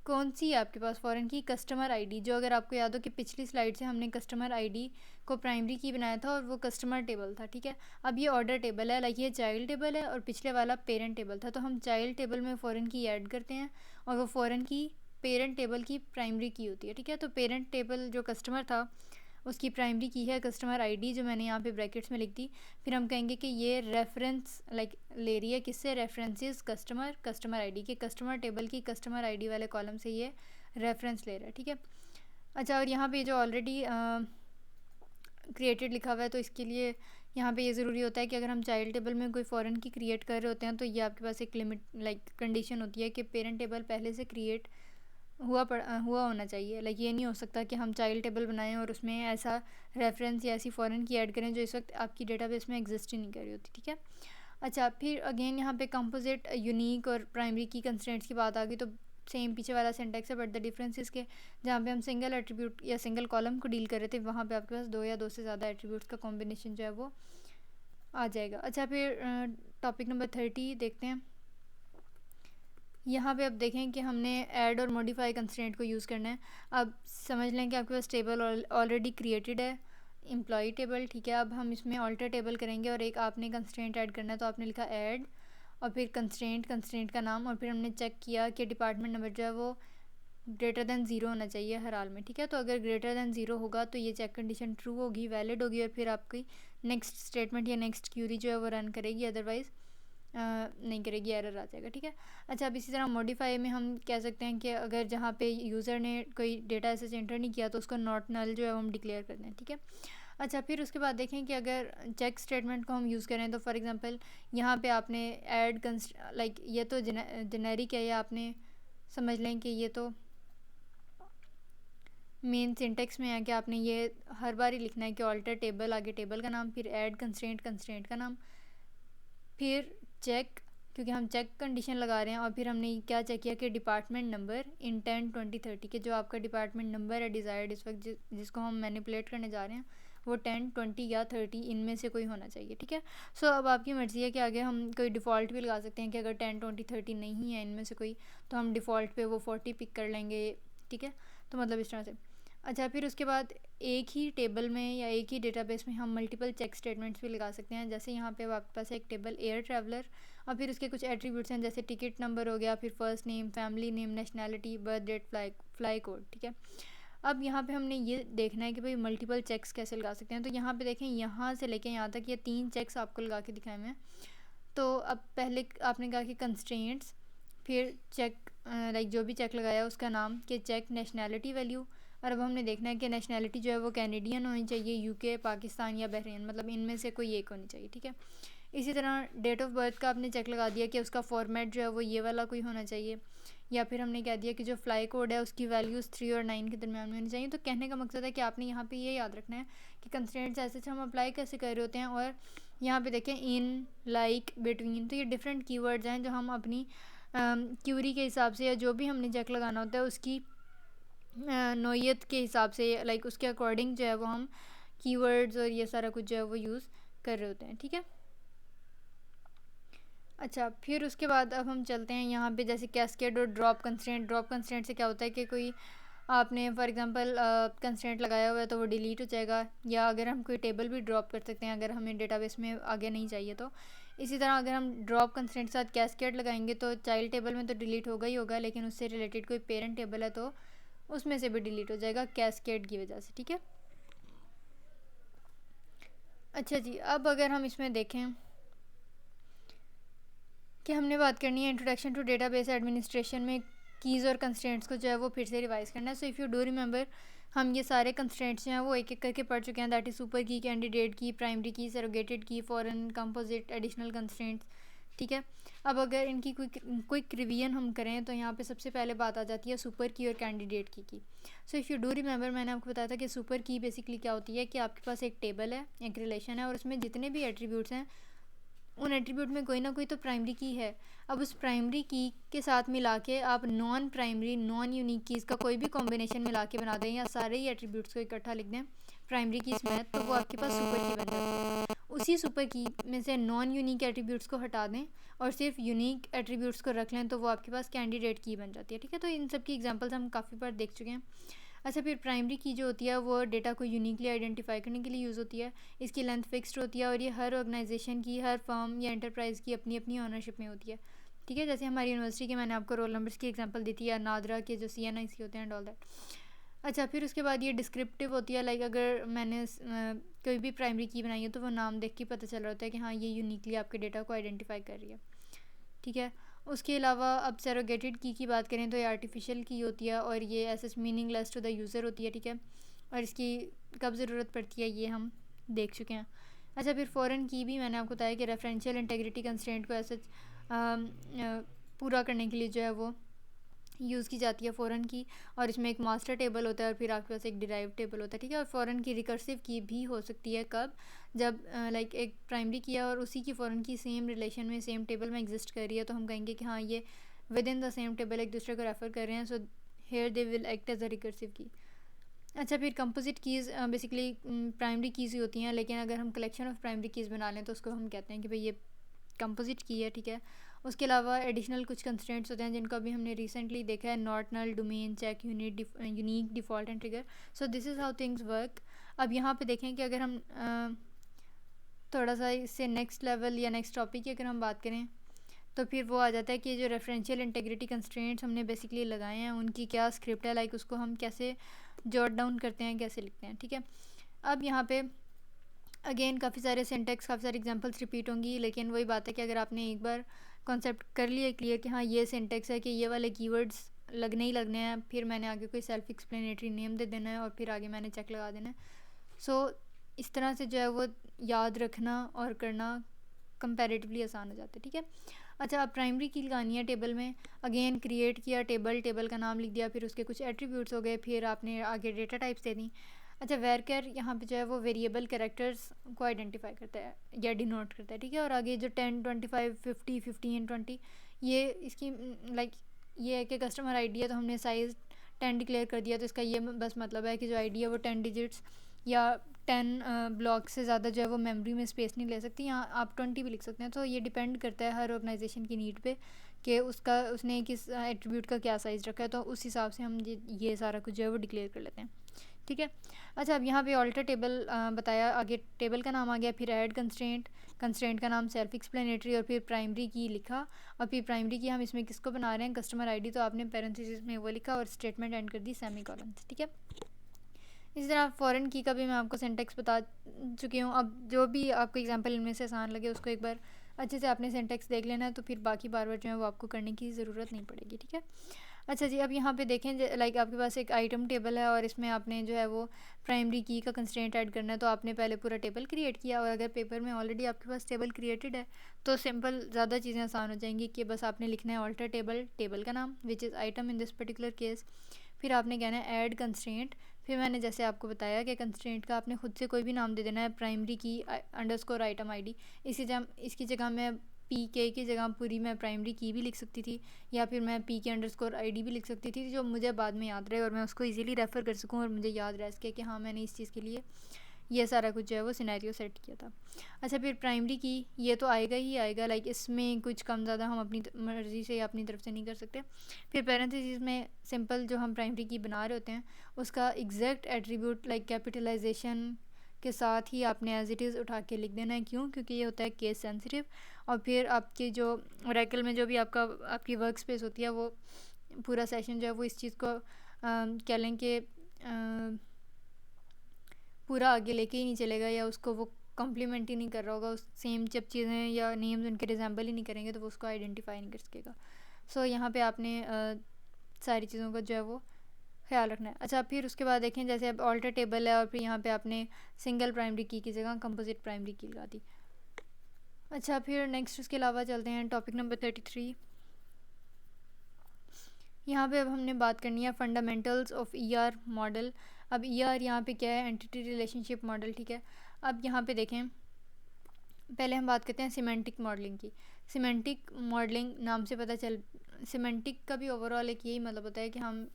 कौन सी है आपके पास फ़ॉरेन की, कस्टमर आईडी, जो अगर आपको याद हो कि पिछली स्लाइड से हमने कस्टमर आईडी को प्राइमरी की बनाया था और वो कस्टमर टेबल था, ठीक है। अब ये ऑर्डर टेबल है, लाइक ये चाइल्ड टेबल है और पिछले वाला पेरेंट टेबल था, तो हम चाइल्ड टेबल में फ़ॉरेन की ऐड करते हैं और वो फ़ॉरेन की पेरेंट टेबल की प्राइमरी की होती है, ठीक है। तो पेरेंट टेबल जो कस्टमर था उसकी प्राइमरी की है कस्टमर आईडी, जो मैंने यहाँ पे ब्रैकेट्स में लिख दी। फिर हम कहेंगे कि ये रेफरेंस ले रही है किससे, रेफरेंसेस कस्टमर आईडी के, कस्टमर टेबल की कस्टमर आईडी वाले कॉलम से ये रेफरेंस ले रहा है, ठीक है। अच्छा, और यहाँ पे जो ऑलरेडी क्रिएटेड लिखा हुआ है, तो इसके लिए यहाँ पे ये ज़रूरी होता है कि अगर हम चाइल्ड टेबल में कोई फ़ॉरेन की क्रिएट कर रहे होते हैं तो ये आपके पास एक लिमिट कंडीशन होती है कि पेरेंट टेबल पहले से क्रिएट हुआ होना चाहिए। ये नहीं हो सकता कि हम चाइल्ड टेबल बनाएं और उसमें ऐसा रेफरेंस या ऐसी फ़ॉरेन की ऐड करें जो इस वक्त आपकी डेटाबेस में एग्जिस्ट ही नहीं कर रही होती, ठीक है। अच्छा, फिर अगेन यहाँ पे कंपोजिट यूनिक और प्राइमरी की कंस्ट्रेंट्स की बात आ गई, तो सेम पीछे वाला सिंटेक्स है, बट द डिफरेंस इसके जहाँ पे हम सिंगल एट्रीब्यूट या सिंगल कॉलम को डील कर रहे थे वहाँ पे आपके पास दो या दो से ज़्यादा एट्रीब्यूट्स का कॉम्बिनेशन जो है वो आ जाएगा। अच्छा, फिर टॉपिक नंबर 30 देखते हैं। यहाँ पे अब देखें कि हमने ऐड और मॉडिफाई कंस्ट्रेंट को यूज़ करना है। अब समझ लें कि आपके पास टेबल ऑलरेडी क्रिएटेड है, एम्प्लॉय टेबल, ठीक है। अब हम इसमें ऑल्टर टेबल करेंगे और एक आपने कंस्ट्रेंट ऐड करना है, तो आपने लिखा ऐड और फिर कंस्ट्रेंट का नाम, और फिर हमने चेक किया कि डिपार्टमेंट नंबर जो है वो ग्रेटर दैन ज़ीरो होना चाहिए हर हाल में, ठीक है। तो अगर ग्रेटर दैन ज़ीरो होगा तो ये चेक कंडीशन ट्रू होगी, वैलिड होगी, और फिर आपकी नेक्स्ट स्टेटमेंट या नेक्स्ट क्यूरी जो है वो रन करेगी, अदरवाइज़ नहीं करेगी, एरर आ जाएगा, ठीक है। अच्छा, अब इसी तरह मॉडिफाई में हम कह सकते हैं कि अगर जहाँ पे यूज़र ने कोई डेटा ऐसे एंटर नहीं किया तो उसको नॉट नल जो है हम डिक्लेयर कर दें, ठीक है। अच्छा, फिर उसके बाद देखें कि अगर चेक स्टेटमेंट को हम यूज़ करें तो फॉर एग्जांपल यहाँ पे आपने ऐड लाइक ये तो जेनेरिक है, या आपने समझ लें कि ये तो मेन सिंटेक्स में है कि आपने ये हर बार ही लिखना है कि ऑल्टर टेबल, आगे टेबल का नाम, फिर ऐड कंस्ट्रेंट, कंस्ट्रेंट का नाम, फिर चेक, क्योंकि हम चेक कंडीशन लगा रहे हैं, और फिर हमने क्या चेक किया कि डिपार्टमेंट नंबर इन 10, 20, 30 के जो आपका डिपार्टमेंट नंबर है डिज़ायर्ड इस वक्त जिसको हम मैनिपुलेट करने जा रहे हैं वो 10, 20 या 30 इनमें से कोई होना चाहिए, ठीक है। सो अब आपकी मर्ज़ी है कि आगे हम कोई डिफ़ॉल्ट भी लगा सकते हैं कि अगर 10, 20, 30 नहीं है इनमें से कोई, तो हम डिफ़ॉल्ट पे वो 40 पिक कर लेंगे, ठीक है। तो मतलब इस तरह से। अच्छा, फिर उसके बाद एक ही टेबल में या एक ही डेटाबेस में हम मल्टीपल चेक स्टेटमेंट्स भी लगा सकते हैं। जैसे यहाँ पे आपके पास एक टेबल एयर ट्रैवलर, और फिर उसके कुछ एट्रीब्यूट्स हैं जैसे टिकट नंबर हो गया, फिर first name, family name, nationality, birth date, fly code, ठीक है। अब यहाँ पे हमने ये देखना है कि भाई मल्टीपल चेक्स कैसे लगा सकते हैं। तो यहाँ पे देखें, यहाँ से लेके यहाँ तक ये 3 चेक्स आपको लगा के दिखाए हैं। तो अब पहले आपने कहा कि कंस्ट्रेंट्स, फिर चेक लाइक जो भी चेक लगाया उसका नाम, कि चेक नेशनैलिटी वैल्यू, और अब हमने देखना है कि नेशनैलिटी जो है वो कैनेडियन होनी चाहिए, यूके, पाकिस्तान या बहरीन, मतलब इनमें से कोई एक होनी चाहिए, ठीक है। इसी तरह डेट ऑफ बर्थ का आपने चेक लगा दिया कि उसका फॉर्मेट जो है वो ये वाला कोई होना चाहिए, या फिर हमने कह दिया कि जो फ्लाई कोड है उसकी वैल्यूज़ 3 और 9 के दरमियान में होनी चाहिए। तो कहने का मकसद है कि आपने यहाँ पे ये याद रखना है कि कंस्ट्रेंट्स ऐसे हम अप्लाई कैसे कर रहे होते हैं। और यहाँ पे देखें इन, लाइक, बिटवीन, तो ये डिफरेंट कीवर्ड्स हैं जो हम अपनी क्यूरी के हिसाब से या जो भी हमने चेक लगाना होता है उसकी नोयत के हिसाब से, लाइक उसके अकॉर्डिंग जो है वो हम कीवर्ड्स और ये सारा कुछ जो है वो यूज़ कर रहे होते हैं, ठीक है। अच्छा, फिर उसके बाद अब हम चलते हैं यहाँ पे जैसे कैस्केड और ड्रॉप कंस्ट्रेंट। ड्रॉप कंस्ट्रेंट से क्या होता है कि कोई आपने फॉर एग्जांपल कंस्ट्रेंट लगाया हुआ है तो वो डिलीट हो जाएगा, या अगर हम कोई टेबल भी ड्रॉप कर सकते हैं अगर हमें डेटाबेस में आगे नहीं चाहिए तो। इसी तरह अगर हम ड्रॉप कंस्ट्रेंट के साथ कैस्केड लगाएंगे तो चाइल्ड टेबल में तो डिलीट होगा ही होगा, लेकिन उससे रिलेटेड कोई पेरेंट टेबल है तो उसमें से भी डिलीट हो जाएगा कैस्केड की वजह से, ठीक है। अच्छा जी, अब अगर हम इसमें देखें कि हमने बात करनी है इंट्रोडक्शन टू डेटाबेस एडमिनिस्ट्रेशन में कीज़ और कंस्ट्रेंट्स को जो है वो फिर से रिवाइज करना है। So if you do remember, हम ये सारे कंस्ट्रेंट्स जो हैं वो एक एक करके पढ़ चुके हैं। दैट इज़ सुपर की, कैंडिडेट की, प्राइमरी की, सरोगेटेड की, फॉरेन, कंपोजिट, एडिशनल कंस्ट्रेंट्स, ठीक है। अब अगर इनकी क्विक रिवीजन हम करें तो यहाँ पे सबसे पहले बात आ जाती है सुपर की और कैंडिडेट की। So if you do remember, मैंने आपको बताया था कि सुपर की बेसिकली क्या होती है कि आपके पास एक टेबल है, एक रिलेशन है, और उसमें जितने भी एट्रीब्यूट्स हैं उन एट्रीब्यूट में कोई ना कोई तो प्राइमरी की है। अब उस प्राइमरी की के साथ मिला के आप non primary, non unique keys का कोई भी कॉम्बिनेशन मिला के बना दें, या सारे ही एट्रीब्यूट्स को इकट्ठा लिख दें प्राइमरी की इसमें, तो वो आपके पास सुपर की बन जाती है। उसी सुपर की में से नॉन यूनिक एट्रीब्यूट्स को हटा दें और सिर्फ यूनिक एट्रीब्यूट्स को रख लें, तो वो आपके पास कैंडिडेट की बन जाती है, ठीक है। तो इन सब की एग्जांपल्स हम काफ़ी बार देख चुके हैं। अच्छा, फिर प्राइमरी की जो होती है वो डेटा को यूनिकली आइडेंटिफाई करने के लिए यूज़ होती है। इसकी लेंथ फिक्स्ड होती है, और ये हर ऑर्गेनाइजेशन की, हर फर्म या एंटरप्राइज़ की अपनी अपनी ऑनरशिप में होती है, ठीक है। जैसे हमारी यूनिवर्सिटी के मैंने आपको रोल नंबर्स की एग्जांपल दी थी, या नादरा के जो CNIC होते हैं एंड ऑल दैट। अच्छा, फिर उसके बाद ये डिस्क्रिप्टिव होती है। लाइक अगर मैंने कोई भी प्राइमरी की बनाई है तो वो नाम देख के पता चल रहा होता है कि हाँ ये यूनिकली आपके डेटा को आइडेंटिफाई कर रही है, ठीक है। उसके अलावा अब सरोगेटेड की बात करें तो ये आर्टिफिशियल की होती है, और ये as such meaningless to the user होती है, ठीक है। और इसकी कब ज़रूरत पड़ती है ये हम देख चुके हैं। अच्छा, फिर फॉरेन की भी मैंने आपको बताया कि रेफरेंशियल इंटेग्रिटी कंस्ट्रेंट को एज सच पूरा करने के लिए जो है वो यूज़ की जाती है फ़ॉरेन की, और इसमें एक मास्टर टेबल होता है और फिर आपके पास एक डिराइव टेबल होता है, ठीक है। और फ़ॉरेन की रिकर्सिव की भी हो सकती है कब, जब लाइक एक प्राइमरी की है और उसी की फ़ॉरेन की सेम रिलेशन में, सेम टेबल में एग्जिस्ट कर रही है, तो हम कहेंगे कि हाँ ये with in the same table एक दूसरे को रेफ़र कर रहे हैं, so here they will act as a recursive की। अच्छा, फिर composite keys basically primary keys ही होती हैं, लेकिन अगर हम कलेक्शन ऑफ प्राइमरी कीज़ बना लें तो उसको हम कहते हैं कि भाई ये कंपोजिट की है, ठीक है। उसके अलावा एडिशनल कुछ कंस्ट्रेंट्स होते हैं जिनको अभी हमने रिसेंटली देखा है, not null, domain, check, unique, default and trigger. So this is how things work. अब यहाँ पे देखें कि अगर हम थोड़ा सा इससे नेक्स्ट लेवल या नेक्स्ट टॉपिक की अगर हम बात करें तो फिर वो आ जाता है कि जो रेफरेंशियल इंटीग्रिटी कंस्ट्रेंट्स हमने बेसिकली लगाए हैं उनकी क्या स्क्रिप्ट है, लाइक उसको हम कैसे जॉट डाउन करते हैं, कैसे लिखते हैं, ठीक है। अब यहाँ पे अगेन काफ़ी सारे सिंटेक्स, काफ़ी सारी एग्जांपल्स रिपीट होंगी, लेकिन वही बात है कि अगर आपने एक बार कॉन्सेप्ट कर लिया क्लियर कि हाँ ये सिंटेक्स है कि ये वाले कीवर्ड्स लगने ही लगने हैं, फिर मैंने आगे कोई सेल्फ एक्सप्लेनेटरी नेम दे देना है और फिर आगे मैंने चेक लगा देना है। सो इस तरह से जो है वो याद रखना और करना कंपैरेटिवली आसान हो जाता है, ठीक है। अच्छा, अब प्राइमरी की लगानी है टेबल में, अगेन क्रिएट किया टेबल का नाम लिख दिया, फिर उसके कुछ एट्रीब्यूट्स हो गए, फिर आपने आगे डेटा टाइप्स दे दी। अच्छा, वेरकेर यहाँ पे जो है वो वेरिएबल कैरेक्टर्स को आइडेंटिफाई करता है या डिनोट करता है, ठीक है। और आगे जो 10, 25, 50, 15, 20 ये इसकी लाइक ये है कि कस्टमर आईडी है तो हमने साइज़ 10 डिक्लेयर कर दिया, तो इसका ये बस मतलब है कि जो आईडी है वो 10 डिजिट्स या 10 ब्लॉक से ज़्यादा जो है वो मेमोरी में स्पेस नहीं ले सकती। यहाँ आप 20 भी लिख सकते हैं, तो ये डिपेंड करता है हर ऑर्गेनाइजेशन की नीड पे कि उसने किस एट्रीब्यूट का क्या साइज़ रखा है, तो उस हिसाब से हम ये सारा कुछ जो है वो डिक्लेयर कर लेते हैं, ठीक है। अच्छा, अब यहाँ पे ऑल्टर टेबल बताया, आगे टेबल का नाम आ गया, फिर ऐड कंस्ट्रेंट का नाम सेल्फ एक्सप्लेनेटरी, और फिर प्राइमरी की लिखा, और फिर प्राइमरी की हम इसमें किसको बना रहे हैं, कस्टमर आईडी, तो आपने पैरेंथेसिस में वो लिखा और स्टेटमेंट एंड कर दी सेमीकोलन, ठीक है। इसी तरह फॉरेन की का भी मैं आपको सिंटेक्स बता चुकी हूँ। अब जो भी आपको एग्जांपल इनमें से आसान लगे उसको एक बार अच्छे से आपने सिंटेक्स देख लेना है, तो फिर बाकी बार जो है वो आपको करने की ज़रूरत नहीं पड़ेगी, ठीक है। अच्छा जी, अब यहाँ पे देखें लाइक आपके पास एक आइटम टेबल है और इसमें आपने जो है वो प्राइमरी की का कंस्ट्रेंट ऐड करना है, तो आपने पहले पूरा टेबल क्रिएट किया, और अगर पेपर में ऑलरेडी आपके पास टेबल क्रिएटेड है तो सिंपल ज़्यादा चीज़ें आसान हो जाएंगी कि बस आपने लिखना है ऑल्टर टेबल का नाम which is item in this particular case, फिर आपने कहना है ऐड कंस्ट्रेंट, फिर मैंने जैसे आपको बताया कि कंस्ट्रेंट का आपने खुद से कोई भी नाम दे देना है, प्राइमरी की अंडरस्कोर आइटम आईडी, इसकी जगह मैं पी के की जगह पूरी मैं प्राइमरी की भी लिख सकती थी, या फिर मैं पी के अंडरस्कोर आईडी भी लिख सकती थी, जो मुझे बाद में याद रहे और मैं उसको इजीली रेफ़र कर सकूं और मुझे याद रह सके कि हाँ मैंने इस चीज़ के लिए ये सारा कुछ जो है वो सिनेरियो सेट किया था। अच्छा, फिर प्राइमरी की ये तो आएगा ही आएगा, लाइक इसमें कुछ कम ज़्यादा हम अपनी मर्ज़ी से या अपनी तरफ से नहीं कर सकते। फिर पैरेंथेसिस में सिंपल जो हम प्राइमरी की बना रहे होते हैं उसका एग्जैक्ट एट्रीब्यूट लाइक कैपिटलाइजेशन के साथ ही आपने एज इट इज़ उठा के लिख देना है, क्यों, क्योंकि ये होता है केस सेंसिटिव। और फिर आपके जो ओरेकल में जो भी आपकी वर्क स्पेस होती है वो पूरा सेशन जो है वो इस चीज़ को कह लें कि पूरा आगे लेके ही नहीं चलेगा, या उसको वो कम्प्लीमेंट ही नहीं कर रहा होगा, उस सेम जब चीज़ें या नेम्स उनके रिजेंबल ही नहीं करेंगे तो वो उसको आइडेंटिफाई नहीं कर सकेगा। सो यहाँ पे आपने सारी चीज़ों का जो है वो ख्याल रखना है। अच्छा, फिर उसके बाद देखें जैसे अब ऑल्टर टेबल है और फिर यहाँ पे आपने सिंगल प्राइमरी की जगह कंपोजिट प्राइमरी की लगा दी। अच्छा, फिर नेक्स्ट उसके अलावा चलते हैं टॉपिक नंबर 33। यहाँ पे अब हमने बात करनी है फंडामेंटल्स ऑफ ईआर मॉडल। अब ईआर यहाँ पे क्या है, एंटिटी रिलेशनशिप मॉडल, ठीक है। अब यहाँ पे देखें, पहले हम बात करते हैं सिमेंटिक मॉडलिंग की। सिमेंटिक मॉडलिंग नाम से पता चल, सिमेंटिक का भी ओवरऑल एक यही मतलब होता है कि हम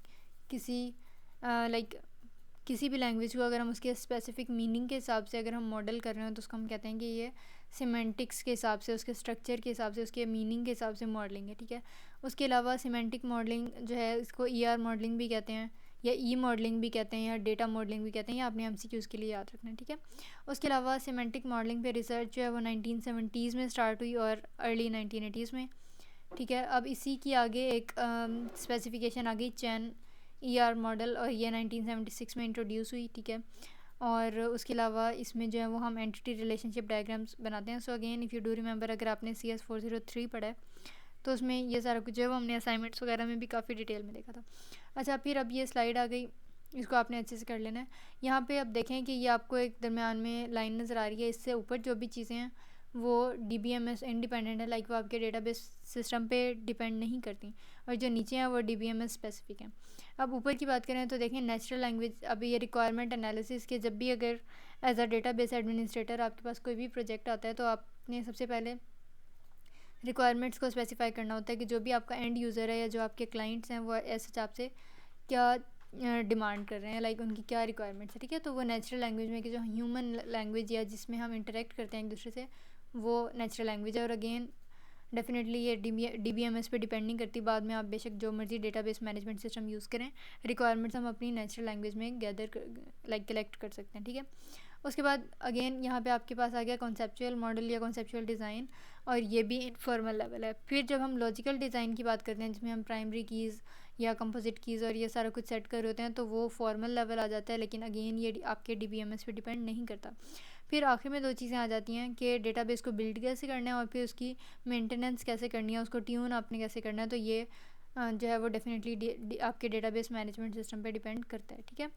किसी किसी भी लैंग्वेज को अगर हम उसके स्पेसिफिक मीनिंग के हिसाब से अगर हम मॉडल कर रहे हो तो उसको हम कहते हैं कि ये सिमेंटिक्स के हिसाब से, उसके स्ट्रक्चर के हिसाब से, उसके मीनिंग के हिसाब से मॉडलिंग है, ठीक है। उसके अलावा सिमेंटिक मॉडलिंग जो है इसको ईआर मॉडलिंग भी कहते हैं, या ई मॉडलिंग भी कहते हैं, या डेटा मॉडलिंग भी कहते हैं, या आपने एमसीक्यूज़ के लिए याद रखना है, ठीक है। उसके अलावा सिमेंटिक मॉडलिंग पे रिसर्च जो है वो 1970s में स्टार्ट हुई और अर्ली 1980s में, ठीक है। अब इसी की आगे एक स्पेसिफिकेशन आ गई चैन ईआर मॉडल, और ये 1976 में इंट्रोड्यूस हुई, ठीक है। और उसके अलावा इसमें जो है वो हम एंटिटी रिलेशनशिप डायग्राम्स बनाते हैं। So again if you do remember, अगर आपने CS403 पढ़ा है तो उसमें ये सारा कुछ जो है वो हमने असाइनमेंट्स वगैरह में भी काफ़ी डिटेल में देखा था। अच्छा, फिर अब ये स्लाइड आ गई, इसको आपने अच्छे से कर लेना है। यहाँ पे अब देखें कि ये आपको एक दरमियान में लाइन नज़र आ रही है, इससे ऊपर जो भी चीज़ें हैं वो DBMS इंडिपेंडेंट है, लाइक वो आपके डेटाबेस सिस्टम पे डिपेंड नहीं करती, और जो नीचे हैं वो DBMS स्पेसिफिक हैं। अब ऊपर की बात करें तो देखें नेचुरल लैंग्वेज, अब ये रिक्वायरमेंट एनालिसिस के जब भी अगर एज अ डेटाबेस एडमिनिस्ट्रेटर आपके पास कोई भी प्रोजेक्ट आता है तो आपने सबसे पहले रिक्वायरमेंट्स को स्पेसिफाई करना होता है कि जो भी आपका एंड यूज़र है या जो आपके क्लाइंट्स हैं वो ऐसे आपसे क्या डिमांड कर रहे हैं, लाइक उनकी क्या रिक्वायरमेंट्स है, ठीक है। तो वो नेचुरल लैंग्वेज में कि जो ह्यूमन लैंग्वेज या जिसमें हम इंटरेक्ट करते हैं एक दूसरे से, वो नेचुरल लैंग्वेज है। और अगेन डेफिनेटली ये DBMS पे डिपेंड नहीं करती, बाद में आप बेशक जो मर्जी डेटाबेस मैनेजमेंट सिस्टम यूज़ करें, रिक्वायरमेंट्स हम अपनी नेचुरल लैंग्वेज में कलेक्ट कर सकते हैं, ठीक है। उसके बाद अगेन यहाँ पे आपके पास आ गया कॉन्सेप्चुअल मॉडल या कॉन्सेप्चुअल डिज़ाइन, और ये भी इनफॉर्मल लेवल है। फिर जब हम लॉजिकल डिज़ाइन की बात करते हैं जिसमें हम प्राइमरी कीज़ या कंपोजिट कीज़ और ये सारा कुछ सेट कर रहे होते हैं, तो वो फॉर्मल लेवल आ जाता है, लेकिन अगेन ये आपके DBMS पे डिपेंड नहीं करता। फिर आखिर में दो चीज़ें आ जाती हैं कि डेटाबेस को बिल्ड कैसे करना है और फिर उसकी मेंटेनेंस कैसे करनी है, उसको ट्यून आपने कैसे करना है, तो ये जो है वो डेफिनेटली आपके डेटाबेस मैनेजमेंट सिस्टम पे डिपेंड करता है, ठीक है।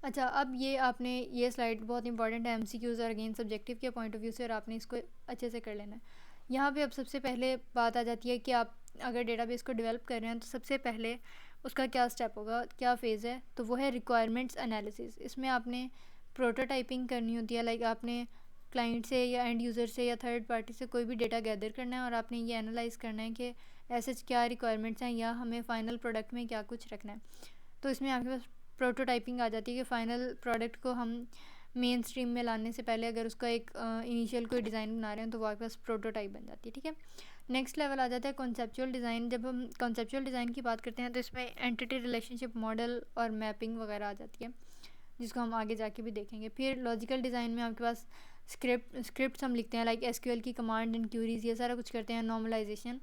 अच्छा, अब ये स्लाइड बहुत इंपॉर्टेंट है MCQs और अगेन सब्जेक्टिव के पॉइंट ऑफ व्यू से, और आपने इसको अच्छे से कर लेना है। यहाँ पे अब सबसे पहले बात आ जाती है कि आप अगर डेटाबेस को डेवलप कर रहे हैं तो सबसे पहले उसका क्या स्टेप होगा, क्या फ़ेज़ है, तो वो है रिक्वायरमेंट्स एनालिसिस। इसमें आपने प्रोटोटाइपिंग करनी होती है, लाइक आपने क्लाइंट से या एंड यूज़र से या थर्ड पार्टी से कोई भी डेटा गैदर करना है और आपने ये एनालाइज़ करना है कि ऐसे क्या रिक्वायरमेंट्स हैं या हमें फ़ाइनल प्रोडक्ट में क्या कुछ रखना है। तो इसमें आपके पास प्रोटोटाइपिंग आ जाती है कि फ़ाइनल प्रोडक्ट को हम मेन स्ट्रीम में लाने से पहले अगर उसका एक इनिशियल कोई डिज़ाइन बना रहे हैं तो वो आपके पास प्रोटोटाइप बन जाती है, ठीक है। नेक्स्ट लेवल आ जाता है कॉन्सेप्चुअल डिज़ाइन। जब हम कॉन्सेप्चुअल डिज़ाइन की बात करते हैं तो इसमें एंटिटी रिलेशनशिप मॉडल और मैपिंग वगैरह आ जाती है, जिसको हम आगे जाके भी देखेंगे। फिर लॉजिकल डिज़ाइन में आपके पास स्क्रिप्ट्स हम लिखते हैं, लाइक SQL की कमांड एंड क्यूरीज, ये सारा कुछ करते हैं। नॉर्मलाइजेशन,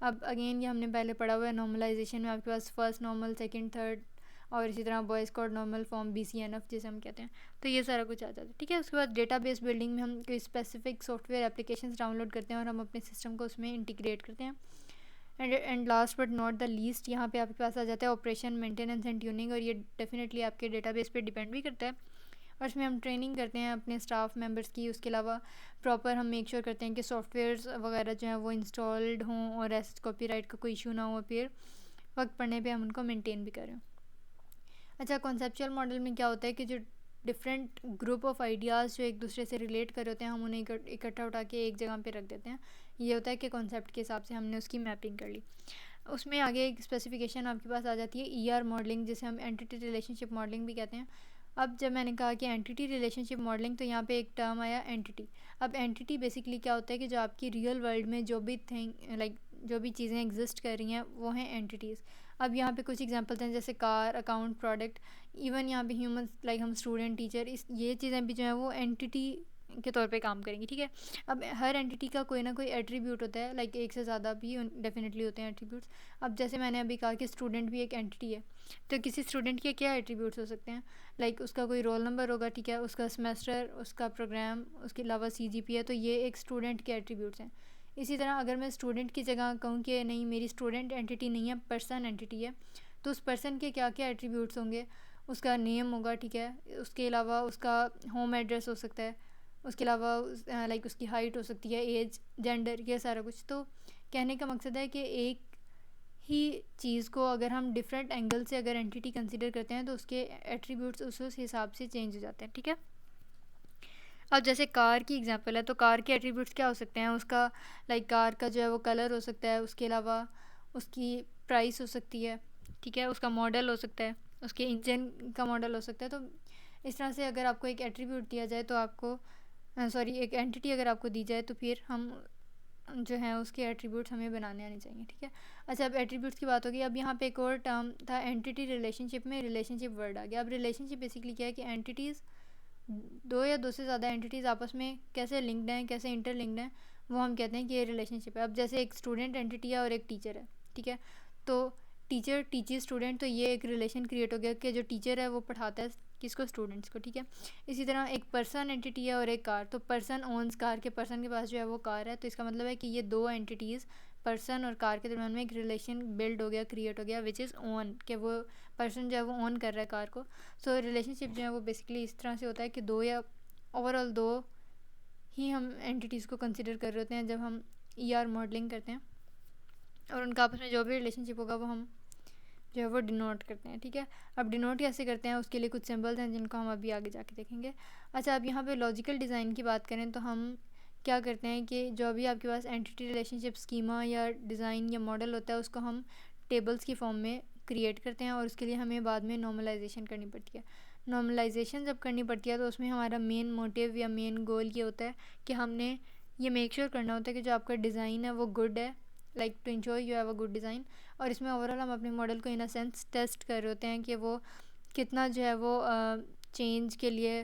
अब अगेन ये हमने पहले पढ़ा हुआ है। नॉर्मलाइजेशन में आपके पास फर्स्ट नॉर्मल, सेकंड, थर्ड और इसी तरह boys code normal form BCNF जिसे हम कहते हैं, तो ये सारा कुछ आ जाता है, ठीक है। उसके बाद डेटाबेस बिल्डिंग में हम कोई स्पेसिफिक सॉफ्टवेयर एप्लीकेशंस डाउनलोड करते हैं और हम अपने सिस्टम को उसमें इंटीग्रेट करते हैं। And last but not the least, यहाँ पे आपके पास आ जाता है ऑपरेशन, मेंटेनेंस एंड ट्यूनिंग, और ये डेफिनेटली आपके डेटाबेस पे डिपेंड भी करता है। और इसमें हम ट्रेनिंग करते हैं अपने स्टाफ मेंबर्स की। उसके अलावा प्रॉपर हम मेक श्योर करते हैं कि सॉफ्टवेयर्स वगैरह जो हैं वो इंस्टॉल्ड हों और ऐसे कॉपीराइट का कोई इशू ना हो, फिर वक्त पड़ने पे हम उनको मेंटेन भी करें। अच्छा, कॉन्सेप्चुअल मॉडल में क्या होता है कि जो डिफरेंट ग्रुप ऑफ आइडियाज़ जो एक दूसरे से रिलेट कर होते हैं, हम उन्हें इकट्ठा उठा के एक जगह पे रख देते हैं। ये होता है कि कॉन्सेप्ट के हिसाब से हमने उसकी मैपिंग कर ली। उसमें आगे एक स्पेसिफिकेशन आपके पास आ जाती है ER मॉडलिंग, जिसे हम एंटिटी रिलेशनशिप मॉडलिंग भी कहते हैं। अब जब मैंने कहा कि एंटिटी रिलेशनशिप मॉडलिंग, तो यहाँ पे एक टर्म आया एंटिटी। अब एंटिटी बेसिकली क्या होता है कि जो आपकी रियल वर्ल्ड में जो भी जो भी चीज़ें एग्जिस्ट कर रही हैं वो हैं एंटिटीज़। अब यहाँ पे कुछ एग्जांपल्स हैं जैसे कार, अकाउंट, प्रोडक्ट, इवन यहाँ पे ह्यूमंस, लाइक हम स्टूडेंट, टीचर, इस ये चीज़ें भी जो हैं वो एंटिटी के तौर पे काम करेंगी, ठीक है। अब हर एंटिटी का कोई ना कोई एट्रीब्यूट होता है, लाइक एक से ज़्यादा भी डेफिनेटली होते हैं एट्रीब्यूट्स। अब जैसे मैंने अभी कहा कि स्टूडेंट भी एक एंटिटी है, तो किसी स्टूडेंट के क्या एट्रीब्यूट्स हो सकते हैं, लाइक उसका कोई रोल नंबर होगा, ठीक है, उसका सेमेस्टर, उसका प्रोग्राम, उसके अलावा CGPA, तो ये एक स्टूडेंट के एट्रीब्यूट्स हैं। इसी तरह अगर मैं स्टूडेंट की जगह कहूँ कि नहीं, मेरी स्टूडेंट एंटिटी नहीं है, पर्सन एंटिटी है, तो उस पर्सन के क्या क्या एट्रीब्यूट्स होंगे, उसका नेम होगा, ठीक है, उसके अलावा उसका होम एड्रेस हो सकता है, उसके अलावा लाइक उसकी हाइट हो सकती है, एज, जेंडर, ये सारा कुछ। तो कहने का मकसद है कि एक ही चीज़ को अगर हम डिफरेंट एंगल से अगर एंटिटी कंसिडर करते हैं तो उसके एट्रीब्यूट्स उस हिसाब से चेंज हो जाते हैं, ठीक है। अब जैसे कार की एग्जांपल है, तो कार के एट्रीब्यूट्स क्या हो सकते हैं, उसका लाइक कार का जो है वो कलर हो सकता है, उसके अलावा उसकी प्राइस हो सकती है, ठीक है, उसका मॉडल हो सकता है, उसके इंजन का मॉडल हो सकता है। तो इस तरह से अगर आपको एक एट्रीब्यूट दिया जाए तो आपको एक एंटिटी अगर आपको दी जाए तो फिर हम जो है उसके एट्रीब्यूट्स हमें बनाने आने चाहिए, ठीक है। अच्छा, अब एट्रीब्यूट्स की बात होगी। अब यहाँ पे एक और टर्म था एंटिटी रिलेशनशिप में, रिलेशनशिप वर्ड आ गया। अब रिलेशनशिप बेसिकली क्या है कि एंटिटीज़, दो या दो से ज़्यादा एंटिटीज़ आपस में कैसे लिंक्ड हैं, कैसे इंटरलिंक्ड हैं, वो हम कहते हैं कि ये रिलेशनशिप है। अब जैसे एक स्टूडेंट एंटिटी है और एक टीचर है, ठीक है, तो टीचर टीचर स्टूडेंट, तो ये एक रिलेशन क्रिएट हो गया कि जो टीचर है वो पढ़ाता है किसको, स्टूडेंट्स को, ठीक है। इसी तरह एक पर्सन एंटिटी है और एक कार, तो पर्सन ओन्स कार, के पर्सन के पास जो है वो कार है, तो इसका मतलब है कि ये दो एंटिटीज़ पर्सन और कार के दरम्यान में एक रिलेशन बिल्ड हो गया, क्रिएट हो गया, विच इज़ ओन, कि वो पर्सन जो है वो ओन कर रहा है कार को। सो रिलेशनशिप जो है वो बेसिकली इस तरह से होता है कि दो या ओवरऑल दो ही हम एंटिटीज़ को कंसिडर कर रहे होते हैं जब हम ER मॉडलिंग करते हैं, और उनका आपस में जो भी रिलेशनशिप होगा वो हम जो है वो डिनोट करते हैं, ठीक है। अब डिनोट कैसे करते हैं उसके लिए कुछ सिंबल्स हैं जिनको हम अभी आगे जाके देखेंगे। अच्छा, अब यहाँ पे लॉजिकल डिज़ाइन की बात करें तो हम क्या करते हैं कि जो भी आपके पास एंटिटी रिलेशनशिप स्कीमा या डिज़ाइन या मॉडल होता है उसको हम टेबल्स की फॉर्म में क्रिएट करते हैं, और उसके लिए हमें बाद में नॉर्मलाइजेशन करनी पड़ती है। नॉर्मलाइजेशन जब करनी पड़ती है तो उसमें हमारा मेन मोटिव या मेन गोल ये होता है कि हमने ये मेक श्योर करना होता है कि जो आपका डिज़ाइन है वो गुड है, like to ensure you have a good design. और इसमें ओवरऑल हम अपने मॉडल को इन अ सेंस टेस्ट कर रहे होते हैं कि वो कितना जो है वो चेंज के लिए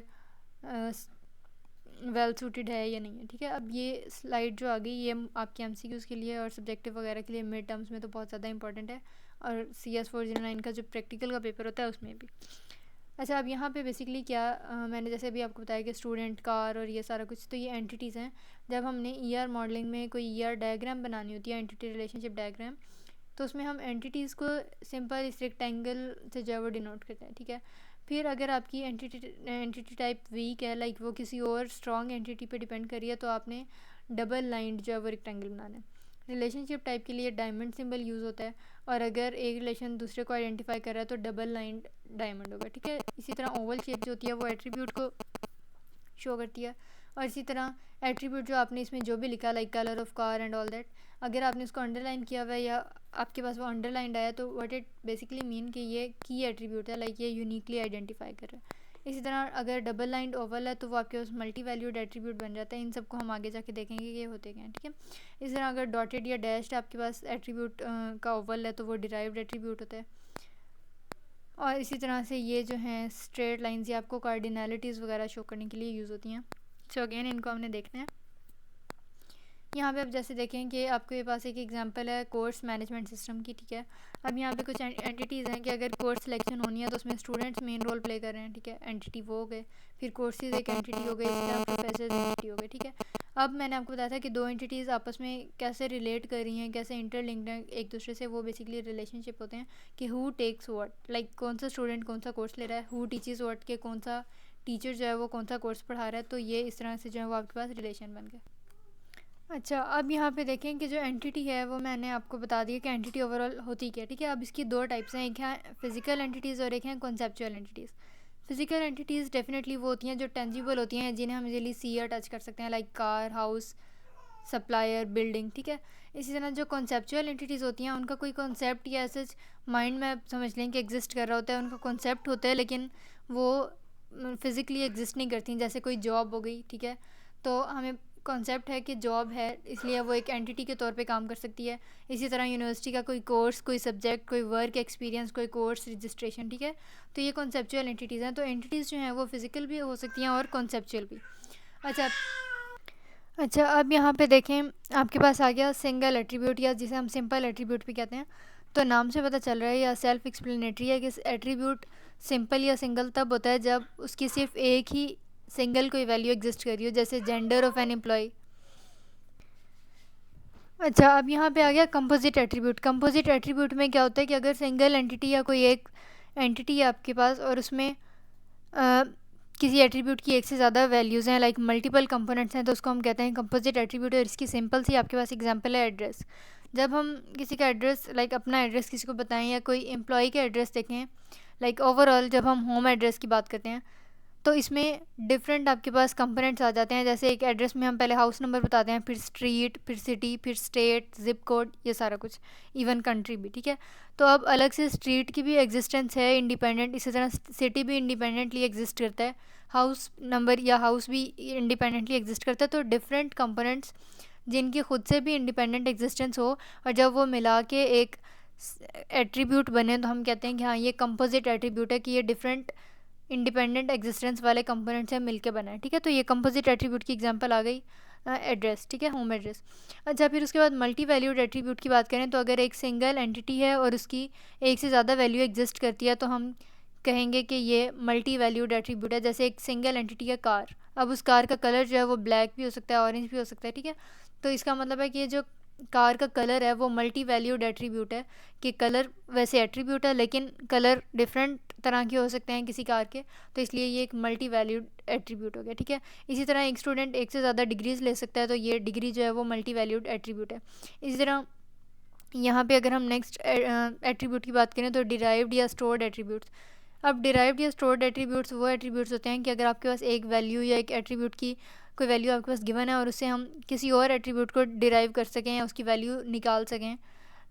वेल सूटेड है या नहीं है, ठीक है। अब ये स्लाइड जो आ गई ये आपके एमसीक्यूज़ के लिए और सब्जेक्टिव वगैरह के लिए मिड टर्म्स में तो बहुत ज़्यादा इंपॉर्टेंट है, और CS409 का जो प्रैक्टिकल का पेपर होता है उसमें भी। अच्छा, अब यहाँ पे बेसिकली क्या मैंने जैसे अभी आपको बताया कि स्टूडेंट, कार और ये सारा कुछ, तो ये एंटिटीज़ हैं। जब हमने ER मॉडलिंग में कोई ER डायग्राम बनानी होती है, एंटिटी रिलेशनशिप डायग्राम, तो उसमें हम एंटिटीज़ को सिंपल इस रेक्टेंगल से जो है वो डिनोट करते हैं, ठीक है। फिर अगर आपकी एंटिटी टाइप वीक है, लाइक वो किसी और स्ट्रॉन्ग एंटिटी पे डिपेंड कर रही है, तो आपने डबल लाइंड जो है वो रेक्टेंगल बनाना है। रिलेशनशिप टाइप के लिए डायमंड सिंबल यूज़ होता है, और अगर एक रिलेशन दूसरे को आइडेंटिफाई कर रहा है तो डबल लाइंड डायमंड होगा, ठीक है। इसी तरह ओवल शेप जो होती है वो एट्रीब्यूट को शो करती है, और इसी तरह एट्रीब्यूट जो आपने इसमें जो भी लिखा, like colour of car and all that, अगर आपने उसको अंडरलाइन किया हुआ है या आपके पास वो अंडरलाइंड आया, तो व्हाट इट बेसिकली मीन कि ये की एट्रीब्यूट है, लाइक ये यूनिकली आइडेंटिफाई कर रहा है। इसी तरह अगर डबल लाइंड ओवल है तो वो आपके पास मल्टी वैल्यूड एट्रीब्यूट बन जाता है। इन सबको हम आगे जाके देखेंगे कि ये होते क्या हैं, ठीक है। इसी तरह अगर डॉटेड या डैश्ड आपके पास एट्रीब्यूट का ओवल है तो वो डिराइव्ड एट्रीब्यूट होता है। और इसी तरह से ये जो हैं स्ट्रेट लाइंस, ये आपको कार्डिनलिटीज़ वगैरह शो करने के लिए यूज़ होती हैं। सो अगेन इनको हमने देखना है। यहाँ पे आप जैसे देखें कि आपके पास एक एग्जांपल है कोर्स मैनेजमेंट सिस्टम की, ठीक है। अब यहाँ पे कुछ एंटिटीज़ हैं कि अगर कोर्स सिलेक्शन होनी है तो उसमें स्टूडेंट्स मेन रोल प्ले कर रहे हैं, ठीक है, एंटिटी वो हो गए। फिर कोर्सेज एक एंटिटी हो गई, इसी तरह प्रोफेसर एंटिटी हो गए, ठीक है। अब मैंने आपको बताया था कि दो एंटिटीज़ आपस में कैसे रिलेट कर रही हैं, कैसे इंटरलिंक्ड हैं एक दूसरे से, वो बेसिकली रिलेशनशिप होते हैं कि हु टेक्स व्हाट, लाइक कौन सा स्टूडेंट कौन सा कोर्स ले रहा है, हु टीचेस व्हाट के कौन सा टीचर जो है वो कौन सा कोर्स पढ़ा रहा है। तो ये इस तरह से जो है वो आपके पास रिलेशन बन गया। अच्छा, अब यहाँ पे देखें कि जो एंटिटी है वो मैंने आपको बता दिया कि एंटिटी ओवरऑल होती क्या है, ठीक है। अब इसकी दो टाइप्स हैं, एक है फिजिकल एंटिटीज़ और एक है conceptual entities. Physical entities definitely वो होती हैं जो टेंजिबल होती हैं, जिन्हें हम इजीली सी या टच कर सकते हैं, like car, house, supplier, building, ठीक है। इसी तरह जो कॉन्सेप्चुअल एंटिटीज़ होती हैं उनका कोई कॉन्सेप्ट या ऐसे माइंड में आप समझ लें कि एग्जिस्ट कर रहा होता है, उनका कॉन्सेप्ट होता है लेकिन वो फिज़िकली एग्जिस्ट नहीं करती। जैसे कोई जॉब हो गई, ठीक है, तो हमें कॉन्सेप्ट है कि जॉब है, इसलिए वो एक एंटिटी के तौर पे काम कर सकती है। इसी तरह यूनिवर्सिटी का कोई कोर्स, कोई सब्जेक्ट, कोई वर्क एक्सपीरियंस, कोई कोर्स रजिस्ट्रेशन, ठीक है। तो ये कॉन्सेप्चुअल एंटिटीज़ हैं। तो एंटिटीज़ जो हैं वो फिज़िकल भी हो सकती हैं और कॉन्सेप्चुअल भी। अच्छा, अब यहाँ पे देखें आपके पास आ गया सिंगल एट्रीब्यूट, या जिसे हम सिंपल एट्रीब्यूट भी कहते हैं। तो नाम से पता चल रहा है या सेल्फ एक्सप्लेनेटरी है कि एट्रीब्यूट सिंपल या सिंगल तब होता है जब उसकी सिर्फ एक ही सिंगल कोई वैल्यू एग्जिस्ट कर रही हो, जैसे जेंडर ऑफ एन एम्प्लॉय। अच्छा, अब यहाँ पे आ गया कंपोजिट एट्रीब्यूट। कंपोजिट एट्रीब्यूट में क्या होता है कि अगर सिंगल एंटिटी या कोई एक एंटिटी है आपके पास और उसमें किसी एट्रीब्यूट की एक से ज़्यादा वैल्यूज़ हैं, लाइक मल्टीपल कंपोनेंट्स हैं, तो उसको हम कहते हैं कंपोजिट एट्रीब्यूट। और इसकी सिंपल सी आपके पास एग्जांपल है एड्रेस। जब हम किसी का एड्रेस, लाइक अपना एड्रेस किसी को बताएं या कोई एम्प्लॉय का एड्रेस देखें, लाइक ओवरऑल जब हम होम एड्रेस की बात करते हैं, तो इसमें डिफरेंट आपके पास कंपोनेंट्स आ जाते हैं। जैसे एक एड्रेस में हम पहले हाउस नंबर बताते हैं, फिर स्ट्रीट, फिर सिटी, फिर स्टेट, जिप कोड, ये सारा कुछ, इवन कंट्री भी, ठीक है। तो अब अलग से स्ट्रीट की भी एग्जिस्टेंस है इंडिपेंडेंट, इसी तरह सिटी भी इंडिपेंडेंटली एग्जिस्ट करता है, हाउस नंबर या हाउस भी इंडिपेंडेंटली एग्जिस्ट करता है। तो डिफरेंट कंपोनेंट्स जिनकी खुद से भी इंडिपेंडेंट एग्जिस्टेंस हो और जब वो मिला के एक एट्रीब्यूट बने, तो हम कहते हैं कि हाँ ये कंपोजिट एट्रीब्यूट है, कि ये डिफरेंट इंडिपेंडेंट एग्जिस्टेंस वाले कंपोनेंट से मिलके बना है, ठीक है। तो ये कंपोजिट एट्रीब्यूट की एग्जांपल आ गई एड्रेस, ठीक है, होम एड्रेस। अच्छा, फिर उसके बाद मल्टी वैल्यूड एट्रीब्यूट की बात करें, तो अगर एक सिंगल एंटिटी है और उसकी एक से ज़्यादा वैल्यू एग्जिस्ट करती है, तो हम कहेंगे कि ये मल्टी वैल्यूड एट्रीब्यूट है। जैसे एक सिंगल एंटिटी है कार, अब उस कार का कलर जो है वो ब्लैक भी हो सकता है, ऑरेंज भी हो सकता है, ठीक है। तो इसका मतलब है कि ये जो कार का कलर है वो मल्टी वैल्यूड एट्रीब्यूट है, कि कलर वैसे एट्रीब्यूट है लेकिन कलर डिफरेंट तरह के हो सकते हैं किसी कार के, तो इसलिए ये एक मल्टी वैल्यूड एट्रीब्यूट हो गया, ठीक है। इसी तरह एक स्टूडेंट एक से ज़्यादा डिग्रीज ले सकता है, तो ये डिग्री जो है वो मल्टी वैल्यूड एट्रीब्यूट है। इसी तरह यहाँ पे अगर हम नेक्स्ट एट्रीब्यूट की बात करें, तो डिराइव्ड या स्टोर्ड एट्रीब्यूट्स। अब डिराइव्ड या स्टोर्ड एट्रीब्यूट्स वो एट्रीब्यूट्स होते हैं कि अगर आपके पास एक वैल्यू या एक एट्रीब्यूट की कोई वैल्यू आपके पास गिवन है और उससे हम किसी और एट्रीब्यूट को डिराइव कर सकें या उसकी वैल्यू निकाल सकें,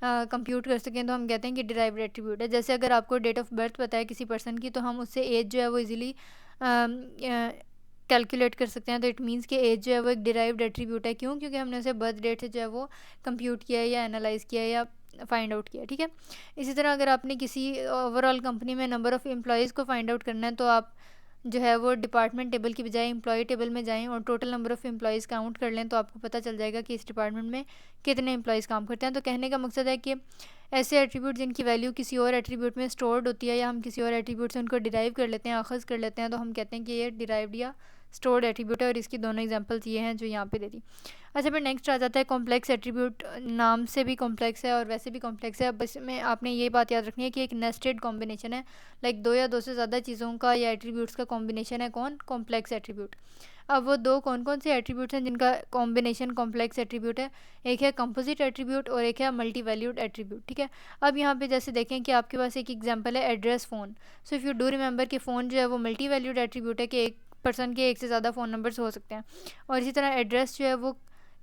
कंप्यूट कर सकें, तो हम कहते हैं कि डिराइव्ड एट्रीब्यूट है। जैसे अगर आपको डेट ऑफ बर्थ पता है किसी पर्सन की, तो हम उससे एज जो है वो इजीली कैलकुलेट कर सकते हैं। तो इट मीन्स कि एज जो है वो एक डिराइव्ड एट्रीब्यूट है। क्यों? क्योंकि हमने उसे बर्थ डेट से जो है वो कंप्यूट किया है या एनालाइज किया है या फाइंड आउट किया, ठीक है। इसी तरह अगर आपने किसी ओवरऑल कंपनी में नंबर ऑफ़ एम्प्लॉयज़ को फाइंड आउट करना है तो आप जो है वो डिपार्टमेंट टेबल की बजाय एम्प्लॉय टेबल में जाएं और total number of employees count कर लें, तो आपको पता चल जाएगा कि इस डिपार्टमेंट में कितने एम्प्लॉयज़ काम करते हैं। तो कहने का मकसद है कि ऐसे एट्रीब्यूट जिनकी वैल्यू किसी और एट्रीब्यूट में स्टोर्ड होती है या हम किसी और एट्रीब्यूट से उनको डिराइव कर लेते हैं, अखज़ कर लेते हैं, तो हम कहते हैं कि ये डिराइव्ड या स्टोर्ड एट्रीब्यूट है। और इसकी दोनों एग्जांपल्स ये हैं जो यहाँ पे दे दी। अच्छा, फिर नेक्स्ट आ जाता है कॉम्प्लेक्स एट्रीब्यूट। नाम से भी कॉम्प्लेक्स है और वैसे भी कॉम्प्लेक्स है। अब इसमें आपने ये बात याद रखनी है कि एक नेस्टेड कॉम्बिनेशन है, लाइक दो या दो से ज़्यादा चीज़ों का या एट्रीब्यूट्स का कॉम्बिनेशन है कौन? Complex attribute. अब वो दो कौन कौन से एट्रीब्यूट्स हैं जिनका कॉम्बिनेशन कॉम्प्लेक्स एट्रीब्यूट है? एक है कंपोजिट एट्रीब्यूट और एक है मल्टी वैल्यूड एट्रीब्यूट, ठीक है। अब यहाँ पे जैसे देखें कि आपके पास एक एग्जांपल है address phone. So if you do remember कि फ़ोन जो है वो मल्टी वैल्यूड एट्रीब्यूट है कि एक पर्सन के एक से ज़्यादा फ़ोन नंबर्स हो सकते हैं। और इसी तरह एड्रेस जो है वो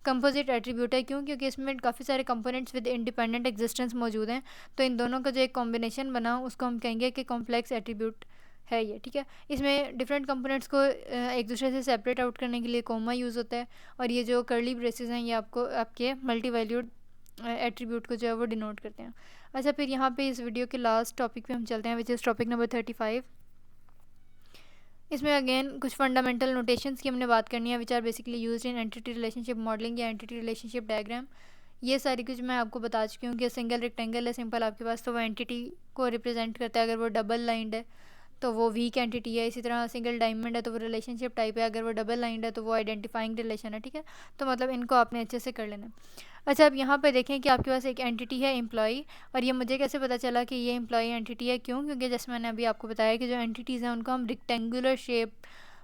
कंपोजिट एट्रीब्यूट है। क्यों? क्योंकि इसमें काफ़ी सारे कंपोनेंट्स विद इंडिपेंडेंट एग्जिस्टेंस मौजूद हैं। तो इन दोनों का जो एक कॉम्बिनेशन बना उसको हम कहेंगे कि कॉम्प्लेक्स एट्रीब्यूट है ये, ठीक है। इसमें डिफरेंट कंपोनेंट्स को एक दूसरे से सेपरेट आउट करने के लिए कोमा यूज़ होता है और ये जो कर्ली ब्रेसेस हैं ये आपको आपके मल्टी वैल्यूड एट्रीब्यूट को जो है वो डिनोट करते हैं। अच्छा, फिर यहाँ पे इस वीडियो के लास्ट टॉपिक पे हम चलते हैं, विच इज़ टॉपिक नंबर 35। इसमें अगेन कुछ फंडामेंटल नोटेशंस की हमने बात करनी है, which are basically used in entity relationship modeling या एंटिटी रिलेशनशिप डायग्राम। ये सारी कुछ मैं आपको बता चुकी हूँ कि सिंगल रेक्टेंगल है सिंपल आपके पास, तो वो एंटिटी को रिप्रेजेंट करता है। अगर वो डबल लाइंड है तो वो वीक एंटिटी है। इसी तरह सिंगल डायमंड है तो वो रिलेशनशिप टाइप है, अगर वो डबल लाइंड है तो वो आइडेंटिफाइंग रिलेशन है, ठीक है। तो मतलब इनको आपने अच्छे से कर लेना है। अच्छा, अब यहाँ पे देखें कि आपके पास एक एंटिटी है एम्प्लॉई, और ये मुझे कैसे पता चला कि ये एम्प्लॉई एंटिटी है? क्यों? क्योंकि जैसे मैंने अभी आपको बताया कि जो एंटिटीज़ हैं उनको हम रिक्टेंगुलर शेप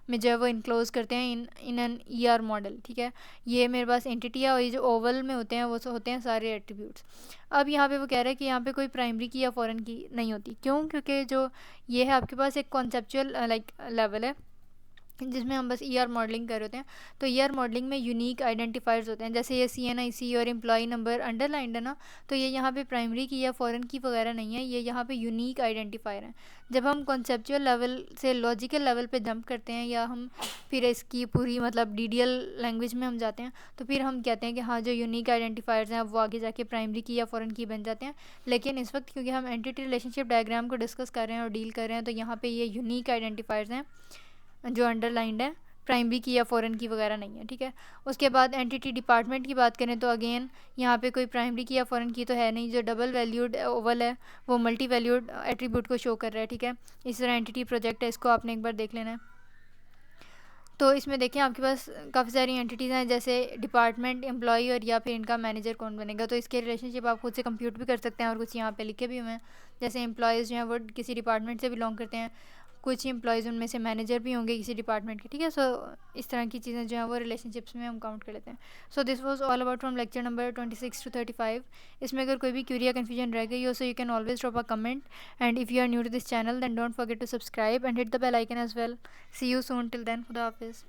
में जो है वो इनक्लोज करते हैं इन एन ईआर मॉडल, ठीक है। ये मेरे पास एंटिटी है और ये जो ओवल में होते हैं वो होते हैं सारे एट्रीब्यूट्स। अब यहाँ पे वो कह रहा है कि यहाँ पे कोई प्राइमरी की या फॉरेन की नहीं होती। क्यों? क्योंकि जो ये है आपके पास एक कॉन्सेप्चुअल लाइक लेवल है जिसमें हम बस ईआर मॉडलिंग कर रहे होते हैं। तो ईआर मॉडलिंग में यूनिक आइडेंटिफायर्स होते हैं, जैसे ये CNIC और एम्प्लॉई नंबर अंडरलाइंड है ना, तो ये यहाँ पे प्राइमरी की या फॉरेन की वगैरह नहीं है, ये यहाँ पे यूनिक आइडेंटिफायर हैं। जब हम कॉन्सेप्चुअल लेवल से लॉजिकल लेवल पे जंप करते हैं या हम फिर इसकी पूरी मतलब DDL लैंग्वेज में हम जाते हैं, तो फिर हम कहते हैं कि हाँ जो यूनिक आइडेंटिफायर्स हैं वो आगे जाके प्राइमरी की या फॉरेन की बन जाते हैं। लेकिन इस वक्त क्योंकि हम एंटिटी रिलेशनशिप डायग्राम को डिस्कस कर रहे हैं और डील कर रहे हैं, तो यहाँ पे ये यूनिक आइडेंटिफायर्स हैं जो अंडरलाइंड है, प्राइमरी की या फॉरेन की वगैरह नहीं है, ठीक है। उसके बाद एंटिटी डिपार्टमेंट की बात करें तो अगेन यहाँ पे कोई प्राइमरी की या फॉरेन की तो है नहीं। जो डबल वैल्यूड ओवल है वो मल्टी वैल्यूड एट्रीब्यूट को शो कर रहा है, ठीक है। इस तरह एंटिटी प्रोजेक्ट है, इसको आपने एक बार देख लेना है। तो इसमें देखें आपके पास काफ़ी सारी एंटिटीज़ हैं, जैसे डिपार्टमेंट, एम्प्लॉई और या फिर इनका मैनेजर कौन बनेगा। तो इसके रिलेशनशिप आप खुद से कंप्यूट भी कर सकते हैं और कुछ यहाँ पे लिखे भी हुए हैं। जैसे एम्प्लॉयज़ जो हैं वो किसी डिपार्टमेंट से बिलोंग करते हैं, कुछ एम्प्लॉयज़ उनमें से मैनेजर भी होंगे किसी डिपार्टमेंट के, ठीक है। सो इस तरह की चीज़ें जो हैं वो रिलेशनशिप्स में हम काउंट कर लेते हैं। So this was all about from lecture number 26 to 35। इसमें अगर कोई भी क्यूरी या कन्फ्यूजन रह गई हो, so you can always drop a comment, and if you are new to this channel then don't forget to subscribe and hit the bell icon as well. See you soon, till then खुदा हाफिज़।